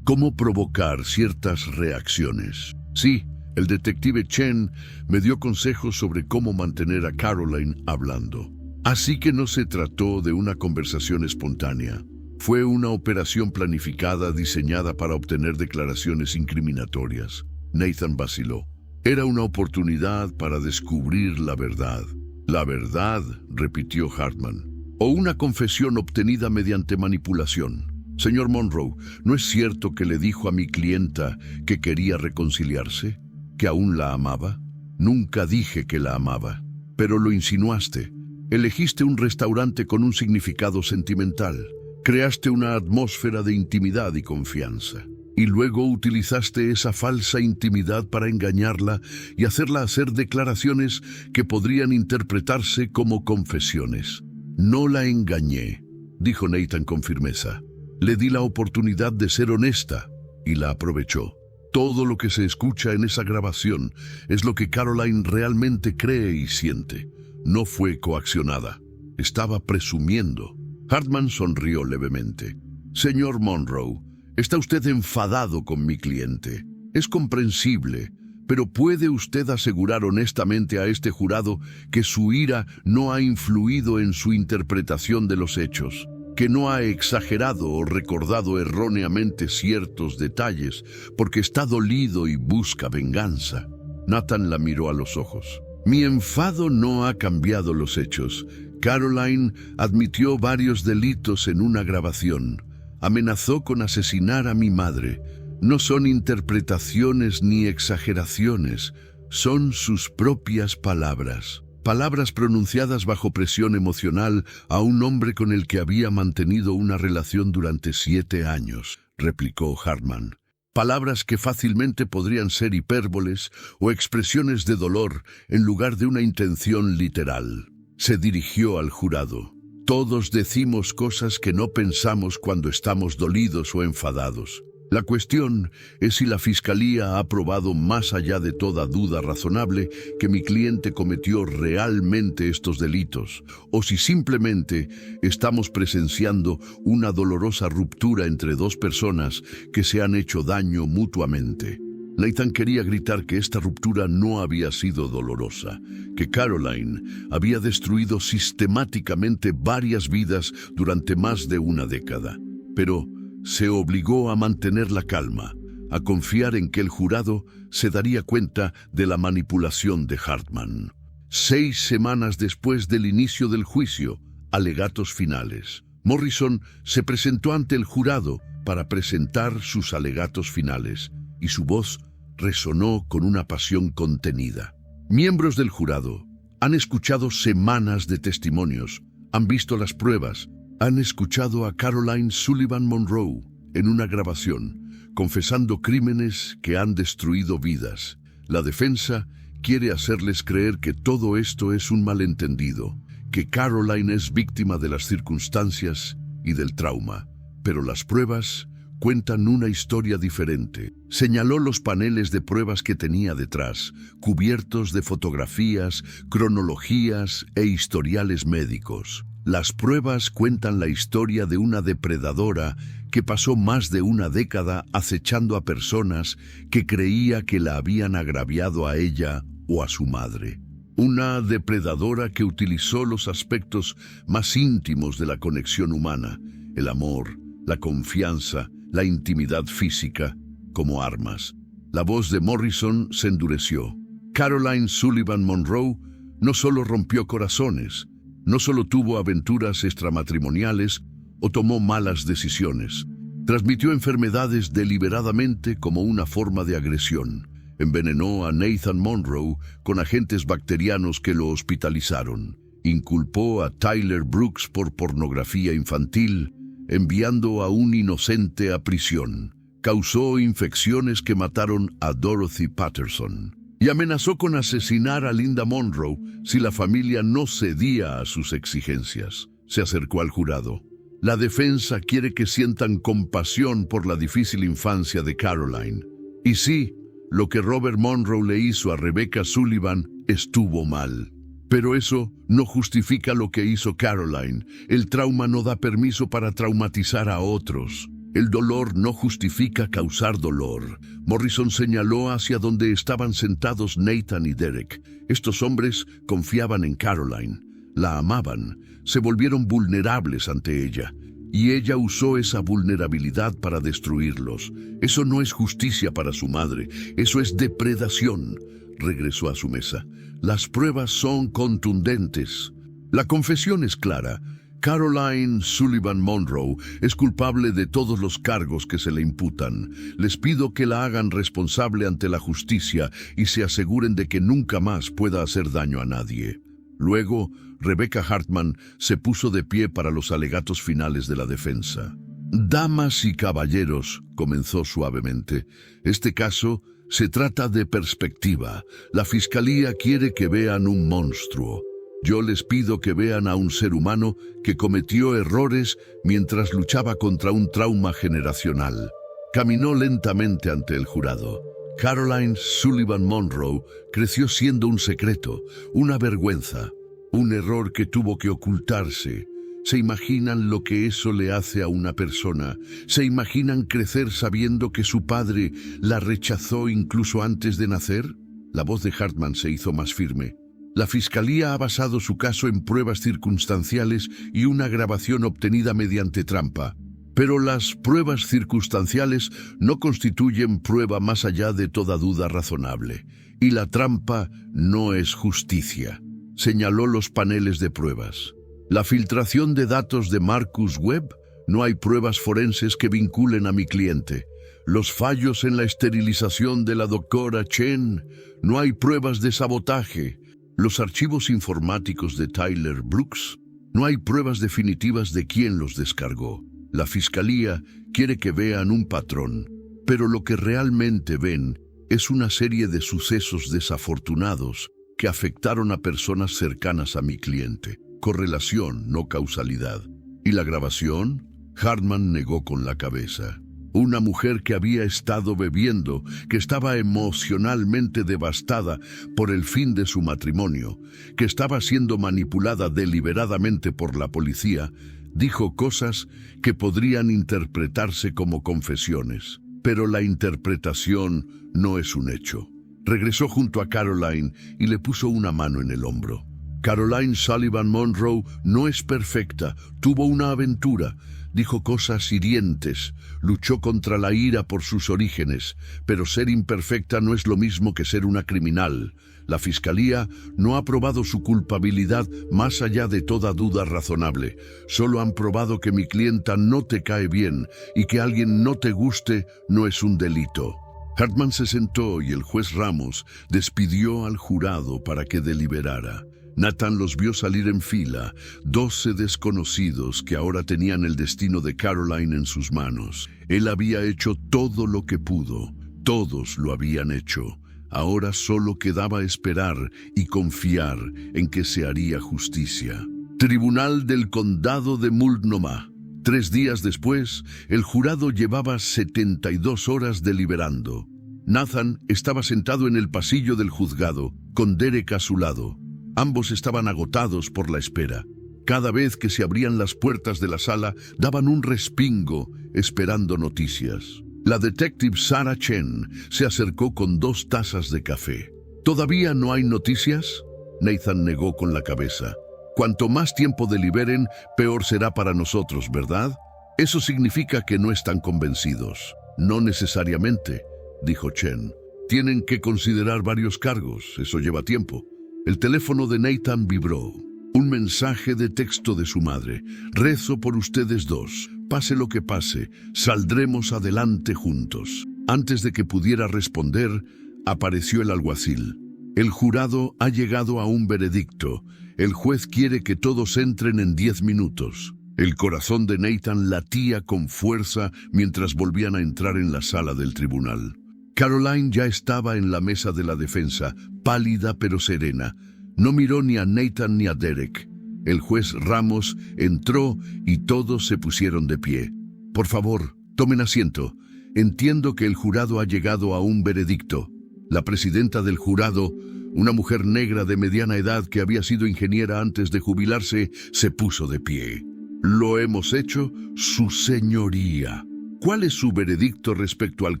cómo provocar ciertas reacciones?» «Sí». El detective Chen me dio consejos sobre cómo mantener a Caroline hablando. Así que no se trató de una conversación espontánea. Fue una operación planificada diseñada para obtener declaraciones incriminatorias. Nathan vaciló. Era una oportunidad para descubrir la verdad. «La verdad», repitió Hartman. «O una confesión obtenida mediante manipulación». Señor Monroe, ¿no es cierto que le dijo a mi clienta que quería reconciliarse? ¿Que aún la amaba? Nunca dije que la amaba, pero lo insinuaste. Elegiste un restaurante con un significado sentimental. Creaste una atmósfera de intimidad y confianza. Y luego utilizaste esa falsa intimidad para engañarla y hacerla hacer declaraciones que podrían interpretarse como confesiones. No la engañé, dijo Nathan con firmeza. Le di la oportunidad de ser honesta y la aprovechó. Todo lo que se escucha en esa grabación es lo que Caroline realmente cree y siente. No fue coaccionada. Estaba presumiendo. Hartman sonrió levemente. Señor Monroe, está usted enfadado con mi cliente. Es comprensible, pero ¿puede usted asegurar honestamente a este jurado que su ira no ha influido en su interpretación de los hechos? Que no ha exagerado o recordado erróneamente ciertos detalles porque está dolido y busca venganza. Nathan la miró a los ojos. Mi enfado no ha cambiado los hechos. Caroline admitió varios delitos en una grabación. Amenazó con asesinar a mi madre. No son interpretaciones ni exageraciones, son sus propias palabras. Palabras pronunciadas bajo presión emocional a un hombre con el que había mantenido una relación durante 7 años, replicó Hartman. Palabras que fácilmente podrían ser hipérboles o expresiones de dolor en lugar de una intención literal. Se dirigió al jurado. Todos decimos cosas que no pensamos cuando estamos dolidos o enfadados. La cuestión es si la Fiscalía ha probado más allá de toda duda razonable que mi cliente cometió realmente estos delitos, o si simplemente estamos presenciando una dolorosa ruptura entre dos personas que se han hecho daño mutuamente. Nathan quería gritar que esta ruptura no había sido dolorosa, que Caroline había destruido sistemáticamente varias vidas durante más de una década, pero se obligó a mantener la calma, a confiar en que el jurado se daría cuenta de la manipulación de Hartman. 6 semanas después del inicio del juicio, alegatos finales. Morrison se presentó ante el jurado para presentar sus alegatos finales, y su voz resonó con una pasión contenida. Miembros del jurado han escuchado semanas de testimonios, han visto las pruebas, han escuchado a Caroline Sullivan Monroe en una grabación, confesando crímenes que han destruido vidas. La defensa quiere hacerles creer que todo esto es un malentendido, que Caroline es víctima de las circunstancias y del trauma. Pero las pruebas cuentan una historia diferente. Señaló los paneles de pruebas que tenía detrás, cubiertos de fotografías, cronologías e historiales médicos. Las pruebas cuentan la historia de una depredadora que pasó más de una década acechando a personas que creía que la habían agraviado a ella o a su madre. Una depredadora que utilizó los aspectos más íntimos de la conexión humana, el amor, la confianza, la intimidad física, como armas. La voz de Morrison se endureció. Caroline Sullivan Monroe no solo rompió corazones, no solo tuvo aventuras extramatrimoniales o tomó malas decisiones. Transmitió enfermedades deliberadamente como una forma de agresión. Envenenó a Nathan Monroe con agentes bacterianos que lo hospitalizaron. Inculpó a Tyler Brooks por pornografía infantil, enviando a un inocente a prisión. Causó infecciones que mataron a Dorothy Patterson. Y amenazó con asesinar a Linda Monroe si la familia no cedía a sus exigencias. Se acercó al jurado. La defensa quiere que sientan compasión por la difícil infancia de Caroline. Y sí, lo que Robert Monroe le hizo a Rebecca Sullivan estuvo mal. Pero eso no justifica lo que hizo Caroline. El trauma no da permiso para traumatizar a otros. El dolor no justifica causar dolor. Morrison señaló hacia donde estaban sentados Nathan y Derek. Estos hombres confiaban en Caroline, la amaban, se volvieron vulnerables ante ella, y ella usó esa vulnerabilidad para destruirlos. Eso no es justicia para su madre, eso es depredación. Regresó a su mesa. Las pruebas son contundentes. La confesión es clara. Caroline Sullivan Monroe es culpable de todos los cargos que se le imputan. Les pido que la hagan responsable ante la justicia y se aseguren de que nunca más pueda hacer daño a nadie. Luego, Rebecca Hartman se puso de pie para los alegatos finales de la defensa. Damas y caballeros, comenzó suavemente, este caso se trata de perspectiva. La fiscalía quiere que vean un monstruo. Yo les pido que vean a un ser humano que cometió errores mientras luchaba contra un trauma generacional. Caminó lentamente ante el jurado. Caroline Sullivan Monroe creció siendo un secreto, una vergüenza, un error que tuvo que ocultarse. ¿Se imaginan lo que eso le hace a una persona? ¿Se imaginan crecer sabiendo que su padre la rechazó incluso antes de nacer? La voz de Hartman se hizo más firme. La fiscalía ha basado su caso en pruebas circunstanciales y una grabación obtenida mediante trampa. Pero las pruebas circunstanciales no constituyen prueba más allá de toda duda razonable. Y la trampa no es justicia. Señaló los paneles de pruebas. La filtración de datos de Marcus Webb, no hay pruebas forenses que vinculen a mi cliente. Los fallos en la esterilización de la doctora Chen, no hay pruebas de sabotaje. Los archivos informáticos de Tyler Brooks, no hay pruebas definitivas de quién los descargó. La fiscalía quiere que vean un patrón, pero lo que realmente ven es una serie de sucesos desafortunados que afectaron a personas cercanas a mi cliente. Correlación, no causalidad. ¿Y la grabación? Hartman negó con la cabeza. Una mujer que había estado bebiendo, que estaba emocionalmente devastada por el fin de su matrimonio, que estaba siendo manipulada deliberadamente por la policía, dijo cosas que podrían interpretarse como confesiones. Pero la interpretación no es un hecho. Regresó junto a Caroline y le puso una mano en el hombro. Caroline Sullivan Monroe no es perfecta, tuvo una aventura, dijo cosas hirientes, luchó contra la ira por sus orígenes, pero ser imperfecta no es lo mismo que ser una criminal. La fiscalía no ha probado su culpabilidad más allá de toda duda razonable. Solo han probado que mi clienta no te cae bien y que alguien no te guste no es un delito. Hartman se sentó y el juez Ramos despidió al jurado para que deliberara. Nathan los vio salir en fila, 12 desconocidos que ahora tenían el destino de Caroline en sus manos. Él había hecho todo lo que pudo, todos lo habían hecho. Ahora solo quedaba esperar y confiar en que se haría justicia. Tribunal del Condado de Multnomah. 3 días después, el jurado llevaba 72 horas deliberando. Nathan estaba sentado en el pasillo del juzgado, con Derek a su lado. Ambos estaban agotados por la espera. Cada vez que se abrían las puertas de la sala, daban un respingo, esperando noticias. La detective Sarah Chen se acercó con 2 tazas de café. ¿Todavía no hay noticias? Nathan negó con la cabeza. Cuanto más tiempo deliberen, peor será para nosotros, ¿verdad? Eso significa que no están convencidos. No necesariamente, dijo Chen. Tienen que considerar varios cargos, eso lleva tiempo. El teléfono de Nathan vibró. Un mensaje de texto de su madre. Rezo por ustedes dos. Pase lo que pase, saldremos adelante juntos. Antes de que pudiera responder, apareció el alguacil. El jurado ha llegado a un veredicto. El juez quiere que todos entren en 10 minutos. El corazón de Nathan latía con fuerza mientras volvían a entrar en la sala del tribunal. Caroline ya estaba en la mesa de la defensa, pálida pero serena. No miró ni a Nathan ni a Derek. El juez Ramos entró y todos se pusieron de pie. Por favor, tomen asiento. Entiendo que el jurado ha llegado a un veredicto. La presidenta del jurado, una mujer negra de mediana edad que había sido ingeniera antes de jubilarse, se puso de pie. Lo hemos hecho, su señoría. ¿Cuál es su veredicto respecto al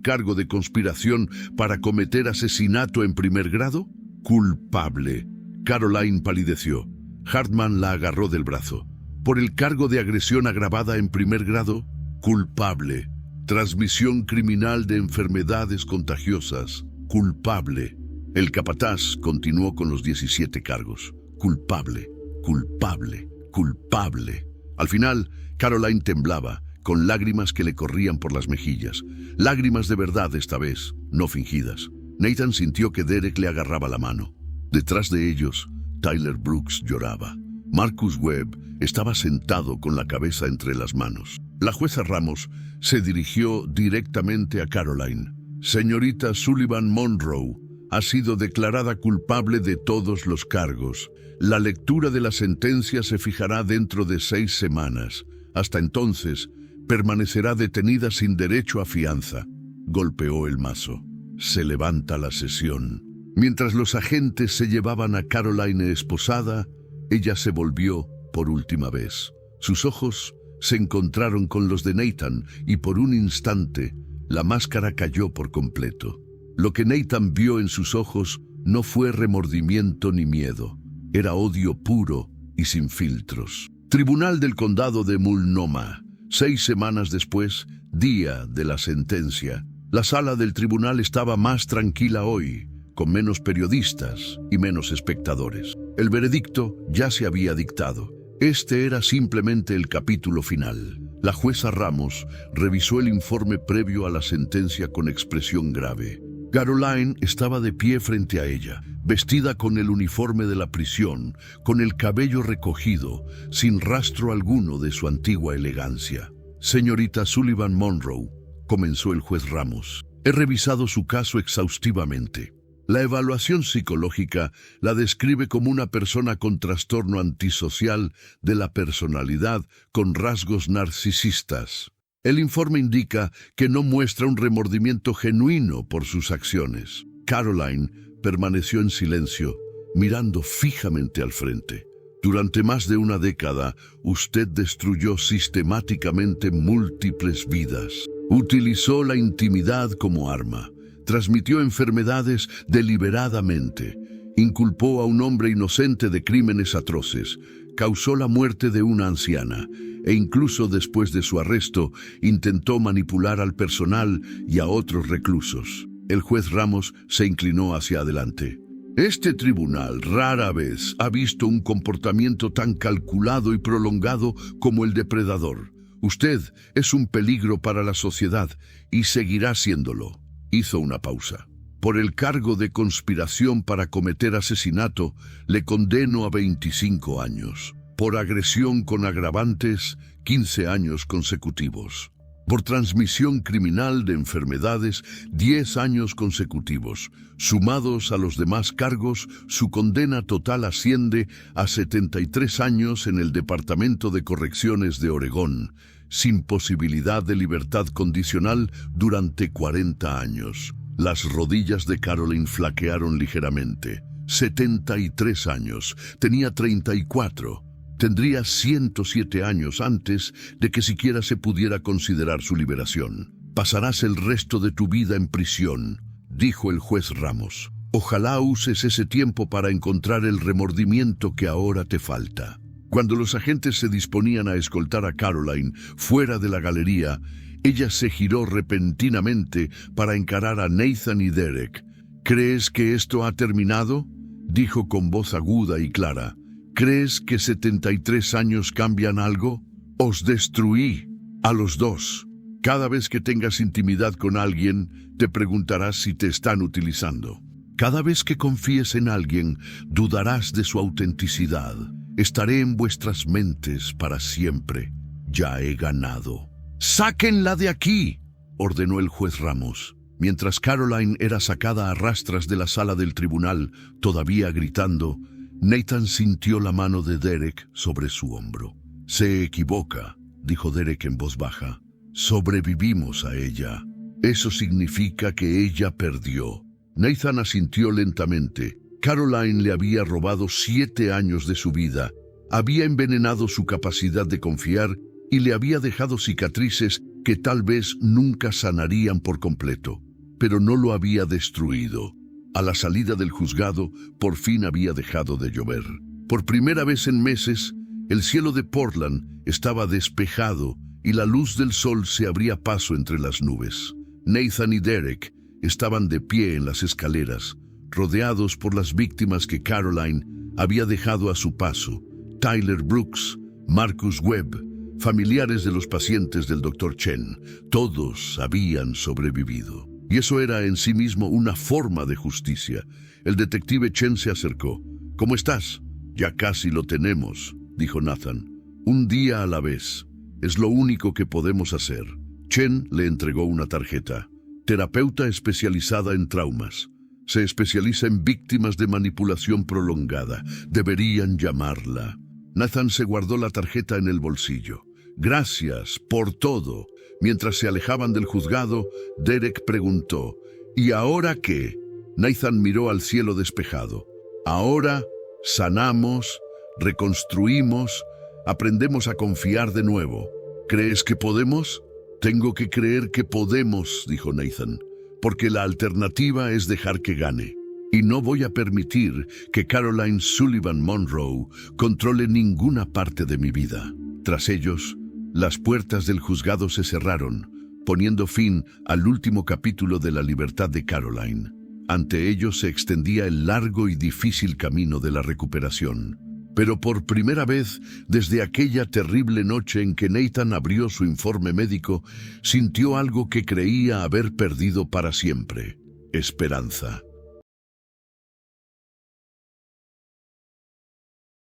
cargo de conspiración para cometer asesinato en primer grado? Culpable. Caroline palideció. Hartman la agarró del brazo. ¿Por el cargo de agresión agravada en primer grado? Culpable. Transmisión criminal de enfermedades contagiosas. Culpable. El capataz continuó con los 17 cargos. Culpable, culpable, culpable. Al final, Caroline temblaba, con lágrimas que le corrían por las mejillas. Lágrimas de verdad esta vez, no fingidas. Nathan sintió que Derek le agarraba la mano. Detrás de ellos, Tyler Brooks lloraba. Marcus Webb estaba sentado con la cabeza entre las manos. La jueza Ramos se dirigió directamente a Caroline. Señorita Sullivan Monroe ha sido declarada culpable de todos los cargos. La lectura de la sentencia se fijará dentro de 6 semanas. Hasta entonces, permanecerá detenida sin derecho a fianza. Golpeó el mazo. Se levanta la sesión. Mientras los agentes se llevaban a Caroline esposada, ella se volvió por última vez. Sus ojos se encontraron con los de Nathan y por un instante la máscara cayó por completo. Lo que Nathan vio en sus ojos no fue remordimiento ni miedo. Era odio puro y sin filtros. Tribunal del Condado de Multnomah. 6 semanas después, día de la sentencia. La sala del tribunal estaba más tranquila hoy, con menos periodistas y menos espectadores. El veredicto ya se había dictado. Este era simplemente el capítulo final. La jueza Ramos revisó el informe previo a la sentencia con expresión grave. Caroline estaba de pie frente a ella, vestida con el uniforme de la prisión, con el cabello recogido, sin rastro alguno de su antigua elegancia. Señorita Sullivan Monroe, comenzó el juez Ramos, he revisado su caso exhaustivamente. La evaluación psicológica la describe como una persona con trastorno antisocial de la personalidad con rasgos narcisistas. El informe indica que no muestra un remordimiento genuino por sus acciones. Caroline permaneció en silencio, mirando fijamente al frente. Durante más de una década, usted destruyó sistemáticamente múltiples vidas. Utilizó la intimidad como arma. Transmitió enfermedades deliberadamente. Inculpó a un hombre inocente de crímenes atroces. Causó la muerte de una anciana. E incluso después de su arresto, intentó manipular al personal y a otros reclusos. El juez Ramos se inclinó hacia adelante. Este tribunal rara vez ha visto un comportamiento tan calculado y prolongado como el depredador. Usted es un peligro para la sociedad y seguirá siéndolo. Hizo una pausa. Por el cargo de conspiración para cometer asesinato, le condeno a 25 años. Por agresión con agravantes, 15 años consecutivos. Por transmisión criminal de enfermedades, 10 años consecutivos. Sumados a los demás cargos, su condena total asciende a 73 años en el Departamento de Correcciones de Oregón, sin posibilidad de libertad condicional durante 40 años. Las rodillas de Caroline flaquearon ligeramente. 73 años. Tenía 34. Tendría 107 años antes de que siquiera se pudiera considerar su liberación. Pasarás el resto de tu vida en prisión, dijo el juez Ramos. Ojalá uses ese tiempo para encontrar el remordimiento que ahora te falta. Cuando los agentes se disponían a escoltar a Caroline fuera de la galería, ella se giró repentinamente para encarar a Nathan y Derek. ¿Crees que esto ha terminado?, dijo con voz aguda y clara. ¿Crees que 73 años cambian algo? Os destruí a los dos. Cada vez que tengas intimidad con alguien, te preguntarás si te están utilizando. Cada vez que confíes en alguien, dudarás de su autenticidad. Estaré en vuestras mentes para siempre. Ya he ganado. ¡Sáquenla de aquí!, ordenó el juez Ramos. Mientras Caroline era sacada a rastras de la sala del tribunal, todavía gritando, Nathan sintió la mano de Derek sobre su hombro. Se equivoca, dijo Derek en voz baja. Sobrevivimos a ella. Eso significa que ella perdió. Nathan asintió lentamente. Caroline le había robado 7 años de su vida, había envenenado su capacidad de confiar y le había dejado cicatrices que tal vez nunca sanarían por completo, pero no lo había destruido. A la salida del juzgado, por fin había dejado de llover. Por primera vez en meses, el cielo de Portland estaba despejado y la luz del sol se abría paso entre las nubes. Nathan y Derek estaban de pie en las escaleras, rodeados por las víctimas que Caroline había dejado a su paso. Tyler Brooks, Marcus Webb, familiares de los pacientes del doctor Chen. Todos habían sobrevivido. Y eso era en sí mismo una forma de justicia. El detective Chen se acercó. «¿Cómo estás?» «Ya casi lo tenemos», dijo Nathan. «Un día a la vez. Es lo único que podemos hacer». Chen le entregó una tarjeta. Terapeuta especializada en traumas. Se especializa en víctimas de manipulación prolongada. Deberían llamarla. Nathan se guardó la tarjeta en el bolsillo. «Gracias por todo». Mientras se alejaban del juzgado, Derek preguntó, «¿Y ahora qué?» Nathan miró al cielo despejado. «Ahora sanamos, reconstruimos, aprendemos a confiar de nuevo. ¿Crees que podemos?» «Tengo que creer que podemos», dijo Nathan, «porque la alternativa es dejar que gane. Y no voy a permitir que Caroline Sullivan Monroe controle ninguna parte de mi vida». Tras ellos, las puertas del juzgado se cerraron, poniendo fin al último capítulo de la libertad de Caroline. Ante ellos se extendía el largo y difícil camino de la recuperación. Pero por primera vez, desde aquella terrible noche en que Nathan abrió su informe médico, sintió algo que creía haber perdido para siempre: esperanza.